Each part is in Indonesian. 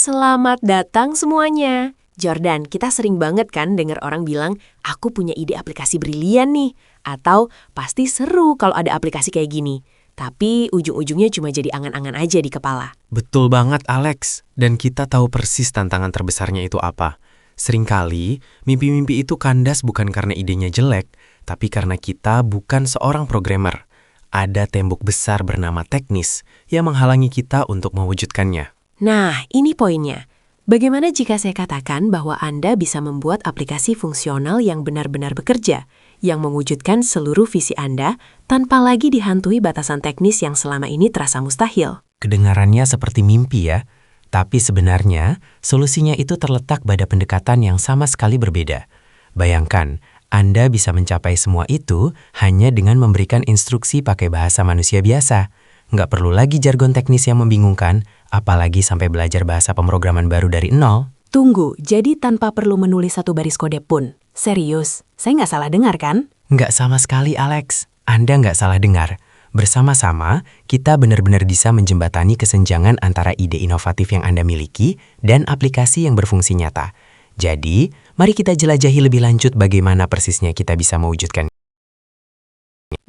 Selamat datang semuanya. Jordan, kita sering banget kan dengar orang bilang, aku punya ide aplikasi brilian nih. Atau, pasti seru kalau ada aplikasi kayak gini. Tapi ujung-ujungnya cuma jadi angan-angan aja di kepala. Betul banget, Alex. Dan kita tahu persis tantangan terbesarnya itu apa. Seringkali, mimpi-mimpi itu kandas bukan karena idenya jelek, tapi karena kita bukan seorang programmer. Ada tembok besar bernama teknis yang menghalangi kita untuk mewujudkannya. Nah, ini poinnya. Bagaimana jika saya katakan bahwa Anda bisa membuat aplikasi fungsional yang benar-benar bekerja, yang mewujudkan seluruh visi Anda tanpa lagi dihantui batasan teknis yang selama ini terasa mustahil? Kedengarannya seperti mimpi ya, tapi sebenarnya solusinya itu terletak pada pendekatan yang sama sekali berbeda. Bayangkan, Anda bisa mencapai semua itu hanya dengan memberikan instruksi pakai bahasa manusia biasa. Nggak perlu lagi jargon teknis yang membingungkan, apalagi sampai belajar bahasa pemrograman baru dari nol. Tunggu, jadi tanpa perlu menulis satu baris kode pun? Serius, saya nggak salah dengar kan? Nggak sama sekali, Alex. Anda nggak salah dengar. Bersama-sama, kita benar-benar bisa menjembatani kesenjangan antara ide inovatif yang Anda miliki dan aplikasi yang berfungsi nyata. Jadi, mari kita jelajahi lebih lanjut bagaimana persisnya kita bisa mewujudkan.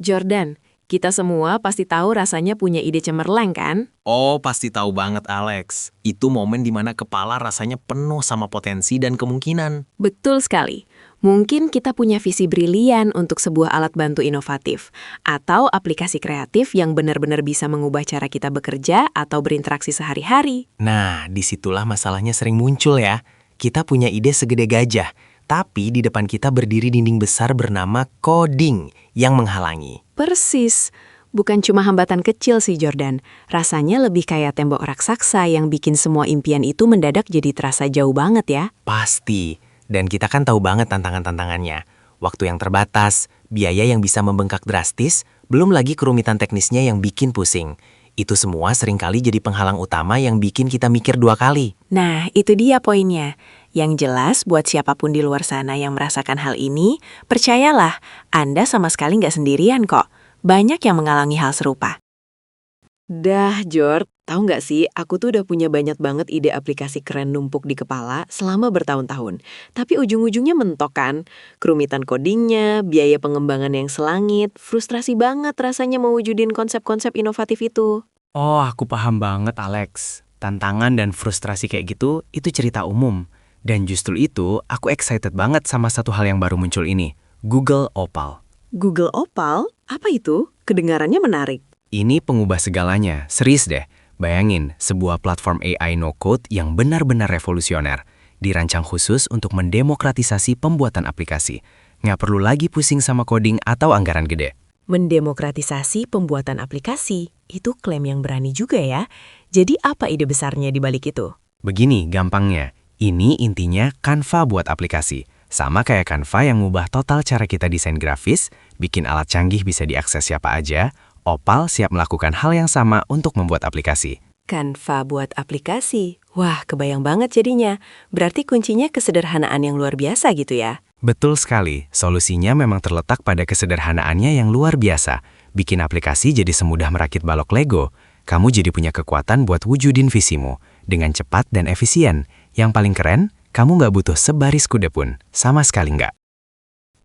Jordan, kita semua pasti tahu rasanya punya ide cemerlang kan? Oh, pasti tahu banget, Alex. Itu momen di mana kepala rasanya penuh sama potensi dan kemungkinan. Betul sekali. Mungkin kita punya visi brilian untuk sebuah alat bantu inovatif, atau aplikasi kreatif yang benar-benar bisa mengubah cara kita bekerja atau berinteraksi sehari-hari. Nah, disitulah masalahnya sering muncul ya. Kita punya ide segede gajah, tapi di depan kita berdiri dinding besar bernama coding yang menghalangi. Persis. Bukan cuma hambatan kecil sih, Jordan. Rasanya lebih kayak tembok raksasa yang bikin semua impian itu mendadak jadi terasa jauh banget ya. Pasti. Dan kita kan tahu banget tantangan-tantangannya. Waktu yang terbatas, biaya yang bisa membengkak drastis, belum lagi kerumitan teknisnya yang bikin pusing. Itu semua seringkali jadi penghalang utama yang bikin kita mikir dua kali. Nah, itu dia poinnya. Yang jelas, buat siapapun di luar sana yang merasakan hal ini, percayalah, Anda sama sekali nggak sendirian kok. Banyak yang mengalami hal serupa. Dah, Jord, tahu nggak sih, aku tuh udah punya banyak banget ide aplikasi keren numpuk di kepala selama bertahun-tahun. Tapi ujung-ujungnya mentok kan? Kerumitan codingnya, biaya pengembangan yang selangit, frustrasi banget rasanya mewujudin konsep-konsep inovatif itu. Oh, aku paham banget, Alex. Tantangan dan frustrasi kayak gitu, itu cerita umum. Dan justru itu, aku excited banget sama satu hal yang baru muncul ini, Google Opal. Google Opal? Apa itu? Kedengarannya menarik. Ini pengubah segalanya, serius deh. Bayangin, sebuah platform AI no-code yang benar-benar revolusioner, dirancang khusus untuk mendemokratisasi pembuatan aplikasi. Nggak perlu lagi pusing sama coding atau anggaran gede. Mendemokratisasi pembuatan aplikasi, itu klaim yang berani juga ya. Jadi apa ide besarnya di balik itu? Begini gampangnya, ini intinya Canva buat aplikasi. Sama kayak Canva yang ngubah total cara kita desain grafis, bikin alat canggih bisa diakses siapa aja, Opal siap melakukan hal yang sama untuk membuat aplikasi. Canva buat aplikasi? Wah, kebayang banget jadinya. Berarti kuncinya kesederhanaan yang luar biasa gitu ya? Betul sekali, solusinya memang terletak pada kesederhanaannya yang luar biasa. Bikin aplikasi jadi semudah merakit balok Lego. Kamu jadi punya kekuatan buat wujudin visimu, dengan cepat dan efisien. Yang paling keren, kamu nggak butuh sebaris kuda pun, sama sekali nggak.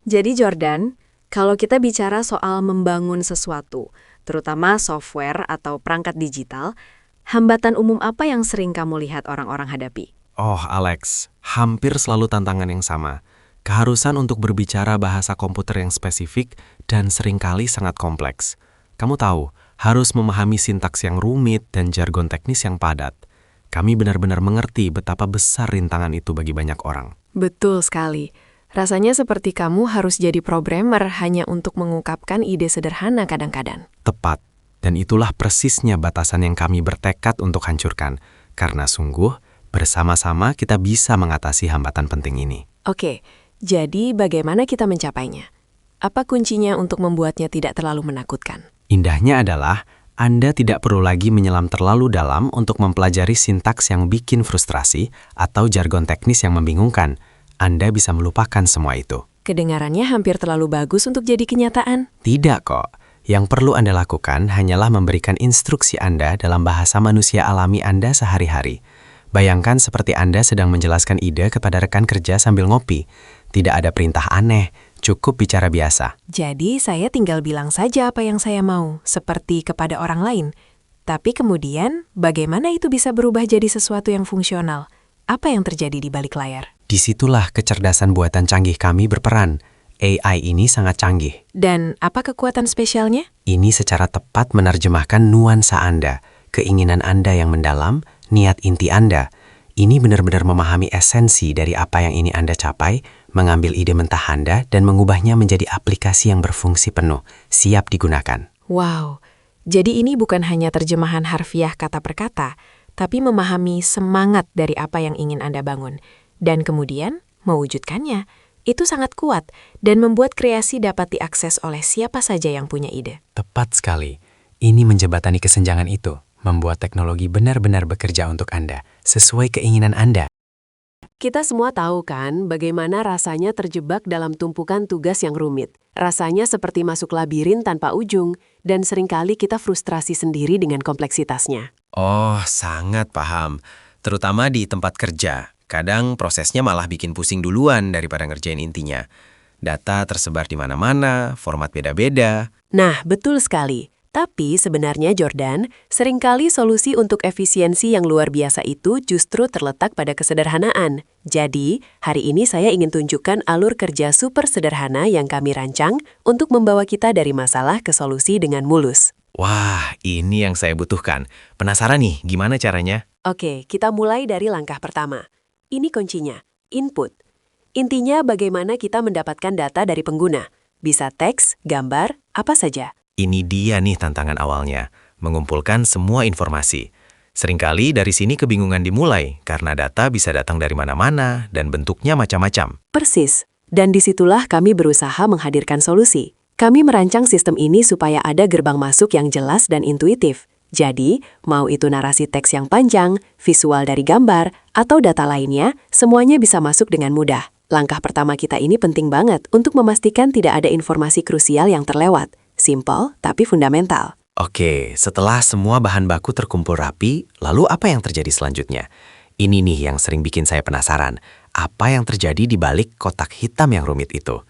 Jadi Jordan, kalau kita bicara soal membangun sesuatu, terutama software atau perangkat digital, hambatan umum apa yang sering kamu lihat orang-orang hadapi? Oh, Alex, hampir selalu tantangan yang sama. Keharusan untuk berbicara bahasa komputer yang spesifik dan seringkali sangat kompleks. Kamu tahu, harus memahami sintaks yang rumit dan jargon teknis yang padat. Kami benar-benar mengerti betapa besar rintangan itu bagi banyak orang. Betul sekali. Rasanya seperti kamu harus jadi programmer hanya untuk mengungkapkan ide sederhana kadang-kadang. Tepat, dan itulah persisnya batasan yang kami bertekad untuk hancurkan. Karena sungguh, bersama-sama kita bisa mengatasi hambatan penting ini. Oke, jadi bagaimana kita mencapainya? Apa kuncinya untuk membuatnya tidak terlalu menakutkan? Indahnya adalah, Anda tidak perlu lagi menyelam terlalu dalam untuk mempelajari sintaks yang bikin frustrasi atau jargon teknis yang membingungkan. Anda bisa melupakan semua itu. Kedengarannya hampir terlalu bagus untuk jadi kenyataan. Tidak kok. Yang perlu Anda lakukan hanyalah memberikan instruksi Anda dalam bahasa manusia alami Anda sehari-hari. Bayangkan seperti Anda sedang menjelaskan ide kepada rekan kerja sambil ngopi. Tidak ada perintah aneh, cukup bicara biasa. Jadi saya tinggal bilang saja apa yang saya mau, seperti kepada orang lain. Tapi kemudian, bagaimana itu bisa berubah jadi sesuatu yang fungsional? Apa yang terjadi di balik layar? Disitulah kecerdasan buatan canggih kami berperan. AI ini sangat canggih. Dan apa kekuatan spesialnya? Ini secara tepat menerjemahkan nuansa Anda, keinginan Anda yang mendalam, niat inti Anda. Ini benar-benar memahami esensi dari apa yang ini Anda capai, mengambil ide mentah Anda, dan mengubahnya menjadi aplikasi yang berfungsi penuh, siap digunakan. Wow, jadi ini bukan hanya terjemahan harfiah kata per kata, tapi memahami semangat dari apa yang ingin Anda bangun. Dan kemudian, mewujudkannya. Itu sangat kuat dan membuat kreasi dapat diakses oleh siapa saja yang punya ide. Tepat sekali. Ini menjembatani kesenjangan itu, membuat teknologi benar-benar bekerja untuk Anda, sesuai keinginan Anda. Kita semua tahu kan bagaimana rasanya terjebak dalam tumpukan tugas yang rumit. Rasanya seperti masuk labirin tanpa ujung, dan seringkali kita frustrasi sendiri dengan kompleksitasnya. Oh, sangat paham. Terutama di tempat kerja. Kadang prosesnya malah bikin pusing duluan daripada ngerjain intinya. Data tersebar di mana-mana, format beda-beda. Nah, betul sekali. Tapi sebenarnya Jordan, seringkali solusi untuk efisiensi yang luar biasa itu justru terletak pada kesederhanaan. Jadi, hari ini saya ingin tunjukkan alur kerja super sederhana yang kami rancang untuk membawa kita dari masalah ke solusi dengan mulus. Wah, ini yang saya butuhkan. Penasaran nih, gimana caranya? Oke, kita mulai dari langkah pertama. Ini kuncinya, input. Intinya bagaimana kita mendapatkan data dari pengguna. Bisa teks, gambar, apa saja. Ini dia nih tantangan awalnya, mengumpulkan semua informasi. Seringkali dari sini kebingungan dimulai, karena data bisa datang dari mana-mana dan bentuknya macam-macam. Persis. Dan disitulah kami berusaha menghadirkan solusi. Kami merancang sistem ini supaya ada gerbang masuk yang jelas dan intuitif. Jadi, mau itu narasi teks yang panjang, visual dari gambar, atau data lainnya, semuanya bisa masuk dengan mudah. Langkah pertama kita ini penting banget untuk memastikan tidak ada informasi krusial yang terlewat. Simple, tapi fundamental. Oke, setelah semua bahan baku terkumpul rapi, lalu apa yang terjadi selanjutnya? Ini nih yang sering bikin saya penasaran. Apa yang terjadi di balik kotak hitam yang rumit itu?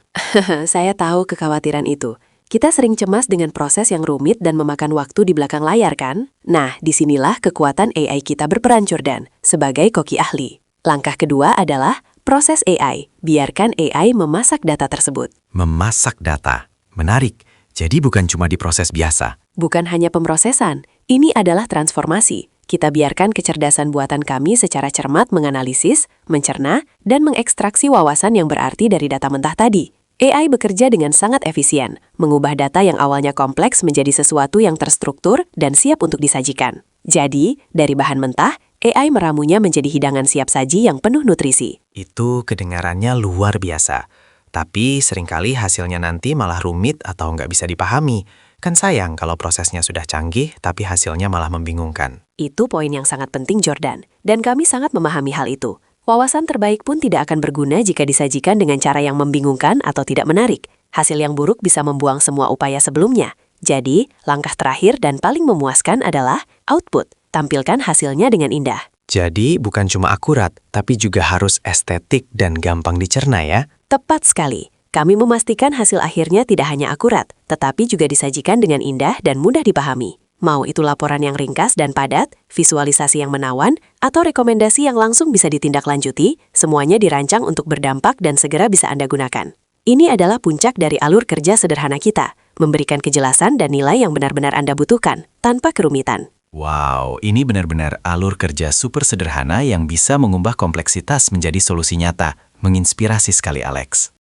Saya tahu kekhawatiran itu. Kita sering cemas dengan proses yang rumit dan memakan waktu di belakang layar, kan? Nah, disinilah kekuatan AI kita berperan, Jordan, sebagai koki ahli. Langkah kedua adalah proses AI. Biarkan AI memasak data tersebut. Memasak data. Menarik. Jadi bukan cuma diproses biasa. Bukan hanya pemrosesan, ini adalah transformasi. Kita biarkan kecerdasan buatan kami secara cermat menganalisis, mencerna, dan mengekstraksi wawasan yang berarti dari data mentah tadi. AI bekerja dengan sangat efisien, mengubah data yang awalnya kompleks menjadi sesuatu yang terstruktur dan siap untuk disajikan. Jadi, dari bahan mentah, AI meramunya menjadi hidangan siap saji yang penuh nutrisi. Itu kedengarannya luar biasa. Tapi seringkali hasilnya nanti malah rumit atau nggak bisa dipahami. Kan sayang kalau prosesnya sudah canggih, tapi hasilnya malah membingungkan. Itu poin yang sangat penting, Jordan. Dan kami sangat memahami hal itu. Wawasan terbaik pun tidak akan berguna jika disajikan dengan cara yang membingungkan atau tidak menarik. Hasil yang buruk bisa membuang semua upaya sebelumnya. Jadi, langkah terakhir dan paling memuaskan adalah output. Tampilkan hasilnya dengan indah. Jadi bukan cuma akurat, tapi juga harus estetik dan gampang dicerna ya. Tepat sekali. Kami memastikan hasil akhirnya tidak hanya akurat, tetapi juga disajikan dengan indah dan mudah dipahami. Mau itu laporan yang ringkas dan padat, visualisasi yang menawan, atau rekomendasi yang langsung bisa ditindaklanjuti, semuanya dirancang untuk berdampak dan segera bisa Anda gunakan. Ini adalah puncak dari alur kerja sederhana kita, memberikan kejelasan dan nilai yang benar-benar Anda butuhkan, tanpa kerumitan. Wow, ini benar-benar alur kerja super sederhana yang bisa mengubah kompleksitas menjadi solusi nyata. Menginspirasi sekali, Alex.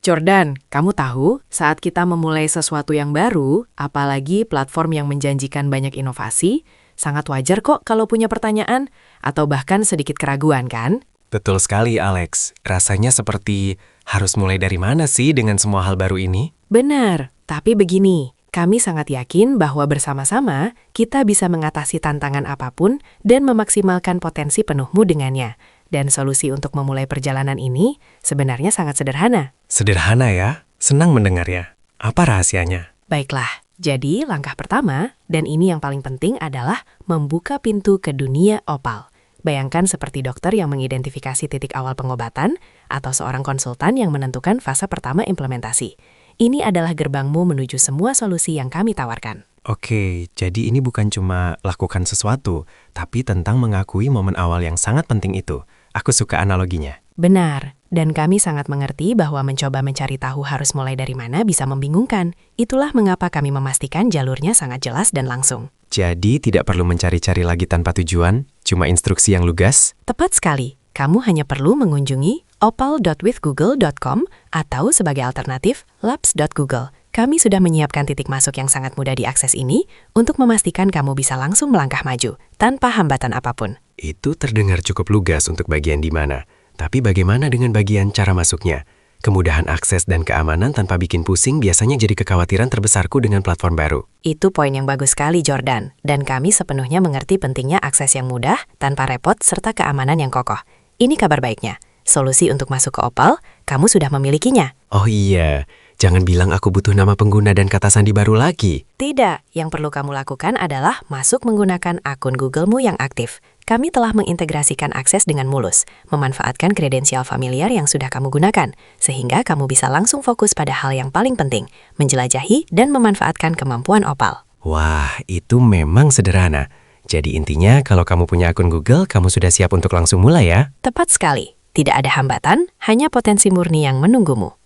Jordan, kamu tahu, saat kita memulai sesuatu yang baru, apalagi platform yang menjanjikan banyak inovasi, sangat wajar kok kalau punya pertanyaan, atau bahkan sedikit keraguan, kan? Betul sekali, Alex. Rasanya seperti harus mulai dari mana sih dengan semua hal baru ini? Benar, tapi begini, kami sangat yakin bahwa bersama-sama kita bisa mengatasi tantangan apapun dan memaksimalkan potensi penuhmu dengannya. Dan solusi untuk memulai perjalanan ini sebenarnya sangat sederhana. Sederhana ya? Senang mendengarnya. Apa rahasianya? Baiklah, jadi langkah pertama, dan ini yang paling penting adalah membuka pintu ke dunia Opal. Bayangkan seperti dokter yang mengidentifikasi titik awal pengobatan atau seorang konsultan yang menentukan fase pertama implementasi. Ini adalah gerbangmu menuju semua solusi yang kami tawarkan. Oke, jadi ini bukan cuma lakukan sesuatu, tapi tentang mengakui momen awal yang sangat penting itu. Aku suka analoginya. Benar, dan kami sangat mengerti bahwa mencoba mencari tahu harus mulai dari mana bisa membingungkan. Itulah mengapa kami memastikan jalurnya sangat jelas dan langsung. Jadi tidak perlu mencari-cari lagi tanpa tujuan, cuma instruksi yang lugas? Tepat sekali, kamu hanya perlu mengunjungi opal.withgoogle.com atau sebagai alternatif labs.google. Kami sudah menyiapkan titik masuk yang sangat mudah diakses ini untuk memastikan kamu bisa langsung melangkah maju tanpa hambatan apapun. Itu terdengar cukup lugas untuk bagian di mana. Tapi bagaimana dengan bagian cara masuknya? Kemudahan akses dan keamanan tanpa bikin pusing biasanya jadi kekhawatiran terbesarku dengan platform baru. Itu poin yang bagus sekali, Jordan. Dan kami sepenuhnya mengerti pentingnya akses yang mudah, tanpa repot, serta keamanan yang kokoh. Ini kabar baiknya. Solusi untuk masuk ke Opal, kamu sudah memilikinya. Oh iya, jangan bilang aku butuh nama pengguna dan kata sandi baru lagi. Tidak, yang perlu kamu lakukan adalah masuk menggunakan akun Google-mu yang aktif. Kami telah mengintegrasikan akses dengan mulus, memanfaatkan kredensial familiar yang sudah kamu gunakan, sehingga kamu bisa langsung fokus pada hal yang paling penting, menjelajahi dan memanfaatkan kemampuan Opal. Wah, itu memang sederhana. Jadi intinya kalau kamu punya akun Google, kamu sudah siap untuk langsung mulai ya? Tepat sekali. Tidak ada hambatan, hanya potensi murni yang menunggumu.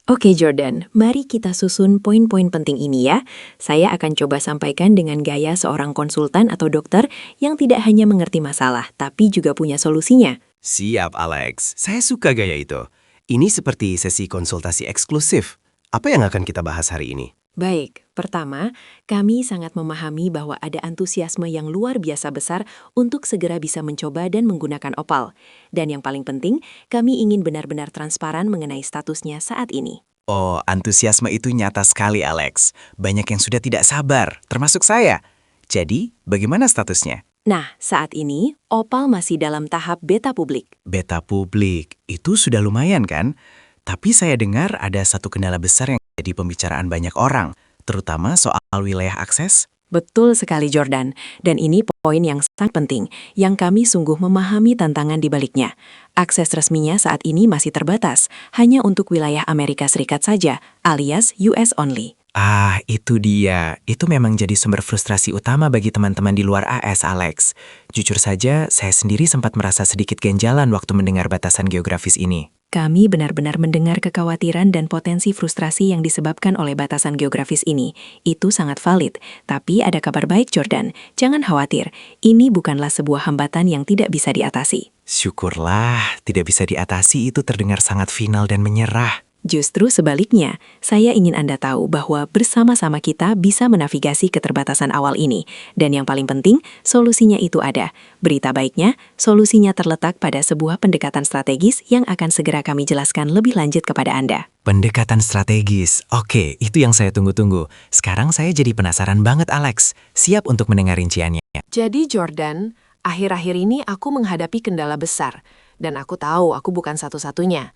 Oke Jordan, mari kita susun poin-poin penting ini ya. Saya akan coba sampaikan dengan gaya seorang konsultan atau dokter yang tidak hanya mengerti masalah, tapi juga punya solusinya. Siap, Alex. Saya suka gaya itu. Ini seperti sesi konsultasi eksklusif. Apa yang akan kita bahas hari ini? Baik, pertama, kami sangat memahami bahwa ada antusiasme yang luar biasa besar untuk segera bisa mencoba dan menggunakan Opal. Dan yang paling penting, kami ingin benar-benar transparan mengenai statusnya saat ini. Oh, antusiasme itu nyata sekali, Alex. Banyak yang sudah tidak sabar, termasuk saya. Jadi, bagaimana statusnya? Nah, saat ini, Opal masih dalam tahap beta publik. Beta publik, itu sudah lumayan kan? Tapi saya dengar ada satu kendala besar yang jadi pembicaraan banyak orang, terutama soal wilayah akses. Betul sekali Jordan, dan ini poin yang sangat penting, yang kami sungguh memahami tantangan di baliknya. Akses resminya saat ini masih terbatas, hanya untuk wilayah Amerika Serikat saja, alias US only. Ah, itu dia. Itu memang jadi sumber frustrasi utama bagi teman-teman di luar AS, Alex. Jujur saja, saya sendiri sempat merasa sedikit ganjalan waktu mendengar batasan geografis ini. Kami benar-benar mendengar kekhawatiran dan potensi frustrasi yang disebabkan oleh batasan geografis ini. Itu sangat valid. Tapi ada kabar baik, Jordan. Jangan khawatir. Ini bukanlah sebuah hambatan yang tidak bisa diatasi. Syukurlah, tidak bisa diatasi itu terdengar sangat final dan menyerah. Justru sebaliknya, saya ingin Anda tahu bahwa bersama-sama kita bisa menavigasi keterbatasan awal ini. Dan yang paling penting, solusinya itu ada. Berita baiknya, solusinya terletak pada sebuah pendekatan strategis yang akan segera kami jelaskan lebih lanjut kepada Anda. Pendekatan strategis. Oke, itu yang saya tunggu-tunggu. Sekarang saya jadi penasaran banget, Alex. Siap untuk mendengar rinciannya. Jadi Jordan, akhir-akhir ini aku menghadapi kendala besar. Dan aku tahu aku bukan satu-satunya.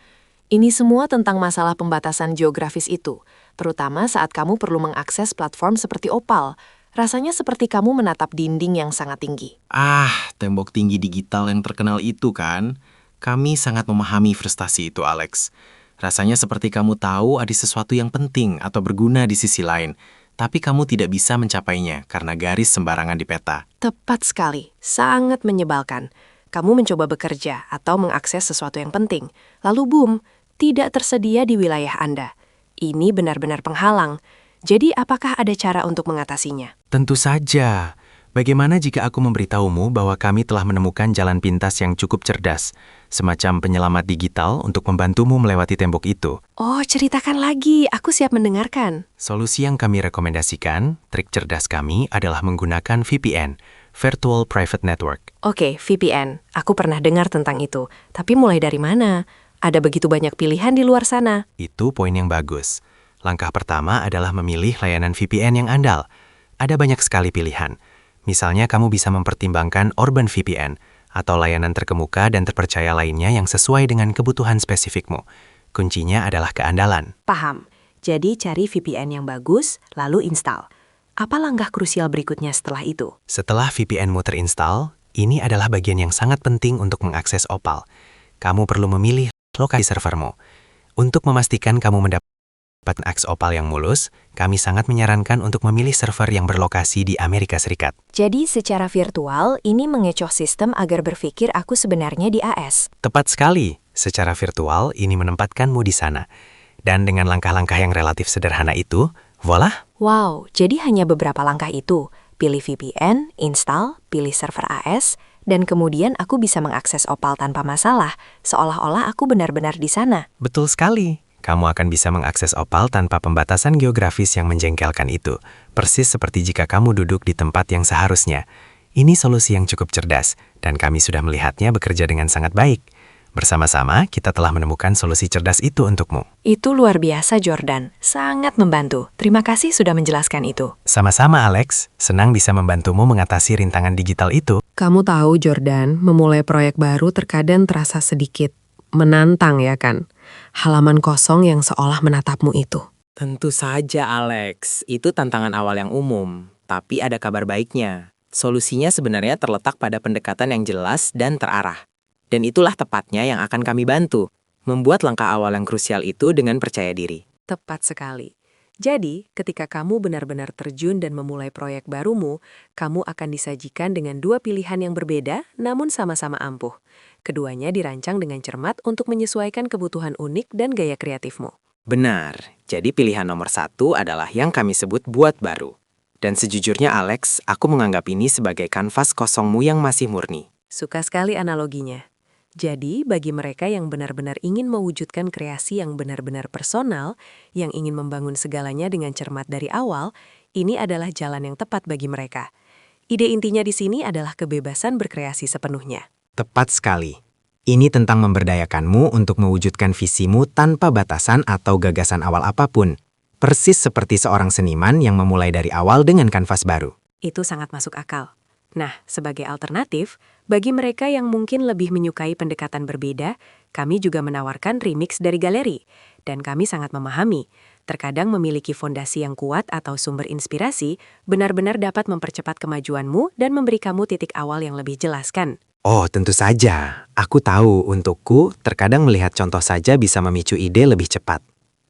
Ini semua tentang masalah pembatasan geografis itu, terutama saat kamu perlu mengakses platform seperti Opal. Rasanya seperti kamu menatap dinding yang sangat tinggi. Ah, tembok tinggi digital yang terkenal itu kan? Kami sangat memahami frustasi itu, Alex. Rasanya seperti kamu tahu ada sesuatu yang penting atau berguna di sisi lain, tapi kamu tidak bisa mencapainya karena garis sembarangan di peta. Tepat sekali, sangat menyebalkan. Kamu mencoba bekerja atau mengakses sesuatu yang penting, lalu boom, tidak tersedia di wilayah Anda. Ini benar-benar penghalang. Jadi apakah ada cara untuk mengatasinya? Tentu saja. Bagaimana jika aku memberitahumu bahwa kami telah menemukan jalan pintas yang cukup cerdas, semacam penyelamat digital untuk membantumu melewati tembok itu? Oh, ceritakan lagi. Aku siap mendengarkan. Solusi yang kami rekomendasikan, trik cerdas kami adalah menggunakan VPN, Virtual Private Network. Oke, VPN. Aku pernah dengar tentang itu. Tapi mulai dari mana? Ada begitu banyak pilihan di luar sana. Itu poin yang bagus. Langkah pertama adalah memilih layanan VPN yang andal. Ada banyak sekali pilihan. Misalnya kamu bisa mempertimbangkan Urban VPN atau layanan terkemuka dan terpercaya lainnya yang sesuai dengan kebutuhan spesifikmu. Kuncinya adalah keandalan. Paham. Jadi cari VPN yang bagus, lalu install. Apa langkah krusial berikutnya setelah itu? Setelah VPN-mu terinstall, Ini adalah bagian yang sangat penting untuk mengakses Opal. Kamu perlu memilih lokasi servermu. Untuk memastikan kamu mendapat akses Opal yang mulus, kami sangat menyarankan untuk memilih server yang berlokasi di Amerika Serikat. Jadi secara virtual, ini mengecoh sistem agar berpikir aku sebenarnya di AS. Tepat sekali, secara virtual ini menempatkanmu di sana. Dan dengan langkah-langkah yang relatif sederhana itu, voila! Wow, jadi hanya beberapa langkah itu. Pilih VPN, install, pilih server AS, dan kemudian aku bisa mengakses Opal tanpa masalah, seolah-olah aku benar-benar di sana. Betul sekali. Kamu akan bisa mengakses Opal tanpa pembatasan geografis yang menjengkelkan itu, persis seperti jika kamu duduk di tempat yang seharusnya. Ini solusi yang cukup cerdas, dan kami sudah melihatnya bekerja dengan sangat baik. Bersama-sama, kita telah menemukan solusi cerdas itu untukmu. Itu luar biasa, Jordan. Sangat membantu. Terima kasih sudah menjelaskan itu. Sama-sama, Alex. Senang bisa membantumu mengatasi rintangan digital itu. Kamu tahu, Jordan, memulai proyek baru terkadang terasa sedikit menantang, ya kan? Halaman kosong yang seolah menatapmu itu. Tentu saja, Alex. Itu tantangan awal yang umum. Tapi ada kabar baiknya. Solusinya sebenarnya terletak pada pendekatan yang jelas dan terarah. Dan itulah tepatnya yang akan kami bantu, membuat langkah awal yang krusial itu dengan percaya diri. Tepat sekali. Jadi, ketika kamu benar-benar terjun dan memulai proyek barumu, kamu akan disajikan dengan dua pilihan yang berbeda, namun sama-sama ampuh. Keduanya dirancang dengan cermat untuk menyesuaikan kebutuhan unik dan gaya kreatifmu. Benar, jadi pilihan nomor 1 adalah yang kami sebut buat baru. Dan sejujurnya Alex, aku menganggap ini sebagai kanvas kosongmu yang masih murni. Suka sekali analoginya. Jadi, bagi mereka yang benar-benar ingin mewujudkan kreasi yang benar-benar personal, yang ingin membangun segalanya dengan cermat dari awal, ini adalah jalan yang tepat bagi mereka. Ide intinya di sini adalah kebebasan berkreasi sepenuhnya. Tepat sekali. Ini tentang memberdayakanmu untuk mewujudkan visimu tanpa batasan atau gagasan awal apapun. Persis seperti seorang seniman yang memulai dari awal dengan kanvas baru. Itu sangat masuk akal. Nah, sebagai alternatif, bagi mereka yang mungkin lebih menyukai pendekatan berbeda, kami juga menawarkan remix dari galeri. Dan kami sangat memahami, terkadang memiliki fondasi yang kuat atau sumber inspirasi benar-benar dapat mempercepat kemajuanmu dan memberi kamu titik awal yang lebih jelas, kan? Oh, tentu saja. Aku tahu, untukku, terkadang melihat contoh saja bisa memicu ide lebih cepat.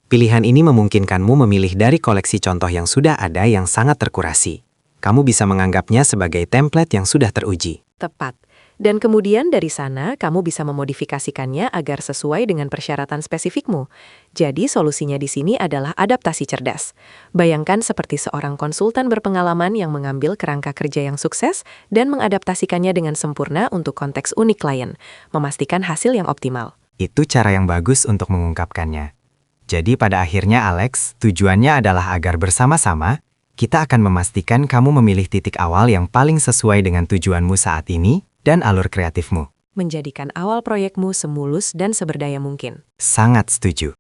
Pilihan ini memungkinkanmu memilih dari koleksi contoh yang sudah ada yang sangat terkurasi. Kamu bisa menganggapnya sebagai template yang sudah teruji. Tepat. Dan kemudian dari sana, kamu bisa memodifikasikannya agar sesuai dengan persyaratan spesifikmu. Jadi solusinya di sini adalah adaptasi cerdas. Bayangkan seperti seorang konsultan berpengalaman yang mengambil kerangka kerja yang sukses dan mengadaptasikannya dengan sempurna untuk konteks unik klien, memastikan hasil yang optimal. Itu cara yang bagus untuk mengungkapkannya. Jadi pada akhirnya Alex, tujuannya adalah agar bersama-sama, kita akan memastikan kamu memilih titik awal yang paling sesuai dengan tujuanmu saat ini dan alur kreatifmu. Menjadikan awal proyekmu semulus dan seberdaya mungkin. Sangat setuju.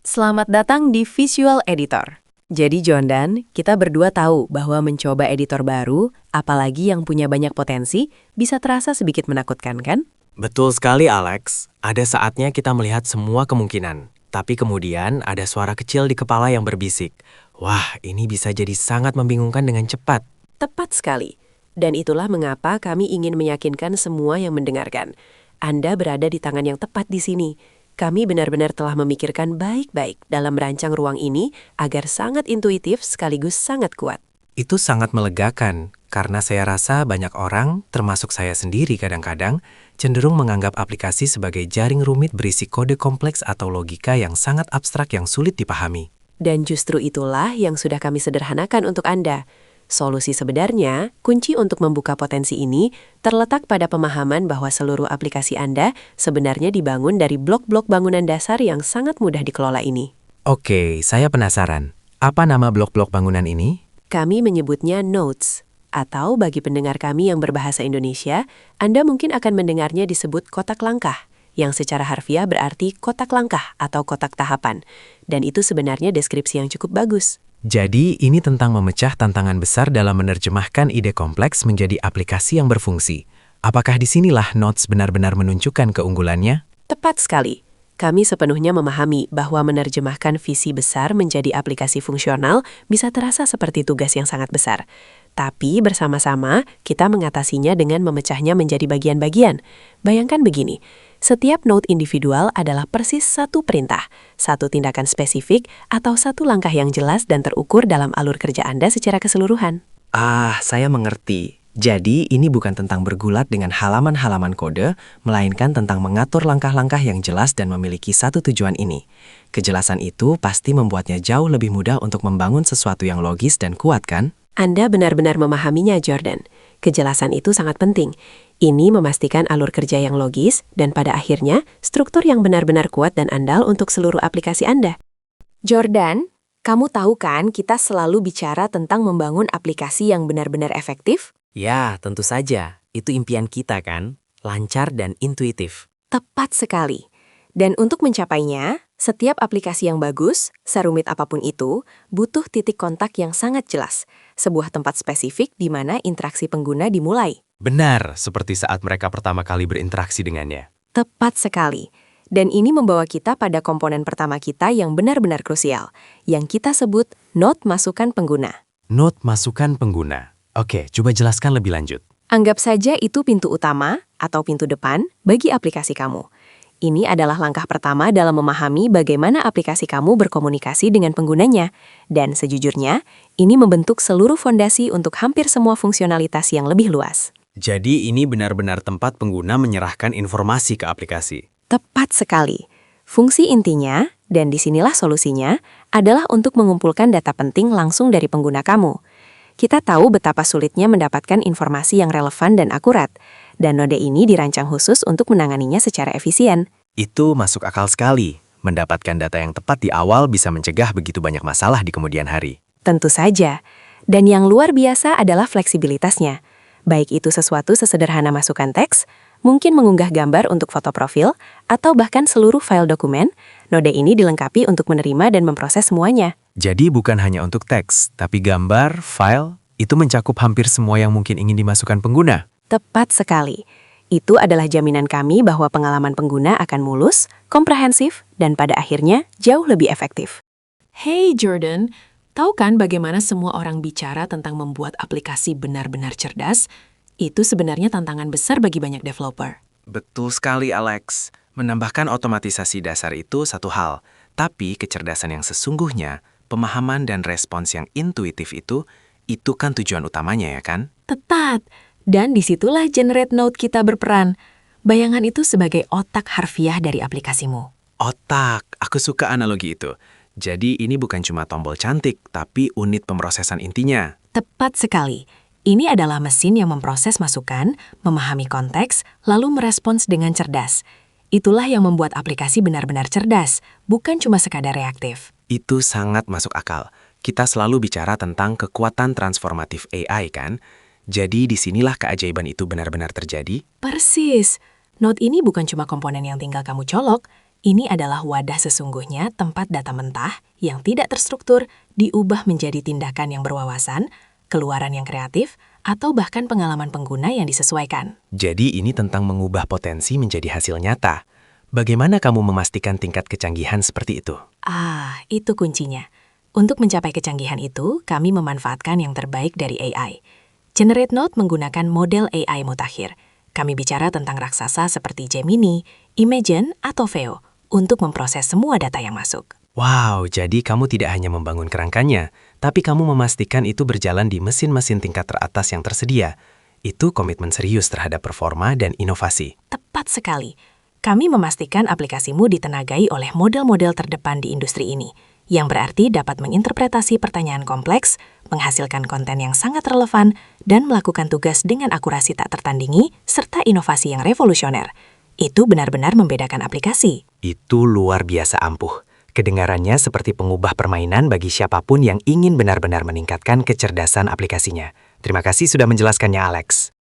Selamat datang di Visual Editor. Jadi Jordan, kita berdua tahu bahwa mencoba editor baru, apalagi yang punya banyak potensi, bisa terasa sedikit menakutkan, kan? Betul sekali, Alex. Ada saatnya kita melihat semua kemungkinan. Tapi kemudian ada suara kecil di kepala yang berbisik. Wah, ini bisa jadi sangat membingungkan dengan cepat. Tepat sekali. Dan itulah mengapa kami ingin meyakinkan semua yang mendengarkan. Anda berada di tangan yang tepat di sini. Kami benar-benar telah memikirkan baik-baik dalam merancang ruang ini agar sangat intuitif sekaligus sangat kuat. Itu sangat melegakan, karena saya rasa banyak orang, termasuk saya sendiri kadang-kadang, cenderung menganggap aplikasi sebagai jaring rumit berisi kode kompleks atau logika yang sangat abstrak yang sulit dipahami. Dan justru itulah yang sudah kami sederhanakan untuk Anda. Solusi sebenarnya, kunci untuk membuka potensi ini terletak pada pemahaman bahwa seluruh aplikasi Anda sebenarnya dibangun dari blok-blok bangunan dasar yang sangat mudah dikelola ini. Oke, saya penasaran. Apa nama blok-blok bangunan ini? Kami menyebutnya nodes, atau bagi pendengar kami yang berbahasa Indonesia, Anda mungkin akan mendengarnya disebut kotak langkah, yang secara harfiah berarti kotak langkah atau kotak tahapan. Dan itu sebenarnya deskripsi yang cukup bagus. Jadi, ini tentang memecah tantangan besar dalam menerjemahkan ide kompleks menjadi aplikasi yang berfungsi. Apakah disinilah Notes benar-benar menunjukkan keunggulannya? Tepat sekali. Kami sepenuhnya memahami bahwa menerjemahkan visi besar menjadi aplikasi fungsional bisa terasa seperti tugas yang sangat besar. Tapi bersama-sama, kita mengatasinya dengan memecahnya menjadi bagian-bagian. Bayangkan begini, setiap node individual adalah persis satu perintah, satu tindakan spesifik, atau satu langkah yang jelas dan terukur dalam alur kerja Anda secara keseluruhan. Saya mengerti. Jadi, ini bukan tentang bergulat dengan halaman-halaman kode, melainkan tentang mengatur langkah-langkah yang jelas dan memiliki satu tujuan ini. Kejelasan itu pasti membuatnya jauh lebih mudah untuk membangun sesuatu yang logis dan kuat, kan? Anda benar-benar memahaminya, Jordan. Kejelasan itu sangat penting. Ini memastikan alur kerja yang logis dan pada akhirnya struktur yang benar-benar kuat dan andal untuk seluruh aplikasi Anda. Jordan, kamu tahu kan kita selalu bicara tentang membangun aplikasi yang benar-benar efektif? Ya, tentu saja. Itu impian kita kan? Lancar dan intuitif. Tepat sekali. Dan untuk mencapainya, setiap aplikasi yang bagus, serumit apapun itu, butuh titik kontak yang sangat jelas. Sebuah tempat spesifik di mana interaksi pengguna dimulai. Benar, seperti saat mereka pertama kali berinteraksi dengannya. Tepat sekali. Dan ini membawa kita pada komponen pertama kita yang benar-benar krusial, yang kita sebut node masukan pengguna. Node masukan pengguna. Oke, coba jelaskan lebih lanjut. Anggap saja itu pintu utama atau pintu depan bagi aplikasi kamu. Ini adalah langkah pertama dalam memahami bagaimana aplikasi kamu berkomunikasi dengan penggunanya. Dan sejujurnya, ini membentuk seluruh fondasi untuk hampir semua fungsionalitas yang lebih luas. Jadi ini benar-benar tempat pengguna menyerahkan informasi ke aplikasi. Tepat sekali. Fungsi intinya, dan disinilah solusinya, adalah untuk mengumpulkan data penting langsung dari pengguna kamu. Kita tahu betapa sulitnya mendapatkan informasi yang relevan dan akurat, dan node ini dirancang khusus untuk menanganinya secara efisien. Itu masuk akal sekali. Mendapatkan data yang tepat di awal bisa mencegah begitu banyak masalah di kemudian hari. Tentu saja. Dan yang luar biasa adalah fleksibilitasnya. Baik itu sesuatu sesederhana masukkan teks, mungkin mengunggah gambar untuk foto profil, atau bahkan seluruh file dokumen, node ini dilengkapi untuk menerima dan memproses semuanya. Jadi bukan hanya untuk teks, tapi gambar, file, itu mencakup hampir semua yang mungkin ingin dimasukkan pengguna. Tepat sekali. Itu adalah jaminan kami bahwa pengalaman pengguna akan mulus, komprehensif, dan pada akhirnya jauh lebih efektif. Hey Jordan, tahu kan bagaimana semua orang bicara tentang membuat aplikasi benar-benar cerdas? Itu sebenarnya tantangan besar bagi banyak developer. Betul sekali, Alex. Menambahkan otomatisasi dasar itu satu hal, tapi kecerdasan yang sesungguhnya, pemahaman dan respons yang intuitif itu kan tujuan utamanya ya kan? Tepat. Dan disitulah Generate Node kita berperan. Bayangan itu sebagai otak harfiah dari aplikasimu. Otak, aku suka analogi itu. Jadi ini bukan cuma tombol cantik, tapi unit pemrosesan intinya. Tepat sekali. Ini adalah mesin yang memproses masukan, memahami konteks, lalu merespons dengan cerdas. Itulah yang membuat aplikasi benar-benar cerdas, bukan cuma sekadar reaktif. Itu sangat masuk akal. Kita selalu bicara tentang kekuatan transformatif AI kan? Jadi disinilah keajaiban itu benar-benar terjadi. Persis. Node ini bukan cuma komponen yang tinggal kamu colok, ini adalah wadah sesungguhnya tempat data mentah yang tidak terstruktur diubah menjadi tindakan yang berwawasan, keluaran yang kreatif, atau bahkan pengalaman pengguna yang disesuaikan. Jadi ini tentang mengubah potensi menjadi hasil nyata. Bagaimana kamu memastikan tingkat kecanggihan seperti itu? Itu kuncinya. Untuk mencapai kecanggihan itu, kami memanfaatkan yang terbaik dari AI. Generate Node menggunakan model AI mutakhir. Kami bicara tentang raksasa seperti Gemini, Imagen, atau Veo untuk memproses semua data yang masuk. Wow, jadi kamu tidak hanya membangun kerangkanya, tapi kamu memastikan itu berjalan di mesin-mesin tingkat teratas yang tersedia. Itu komitmen serius terhadap performa dan inovasi. Tepat sekali. Kami memastikan aplikasimu ditenagai oleh model-model terdepan di industri ini, yang berarti dapat menginterpretasi pertanyaan kompleks, menghasilkan konten yang sangat relevan, dan melakukan tugas dengan akurasi tak tertandingi, serta inovasi yang revolusioner. Itu benar-benar membedakan aplikasi. Itu luar biasa ampuh. Kedengarannya seperti pengubah permainan bagi siapapun yang ingin benar-benar meningkatkan kecerdasan aplikasinya. Terima kasih sudah menjelaskannya, Alex.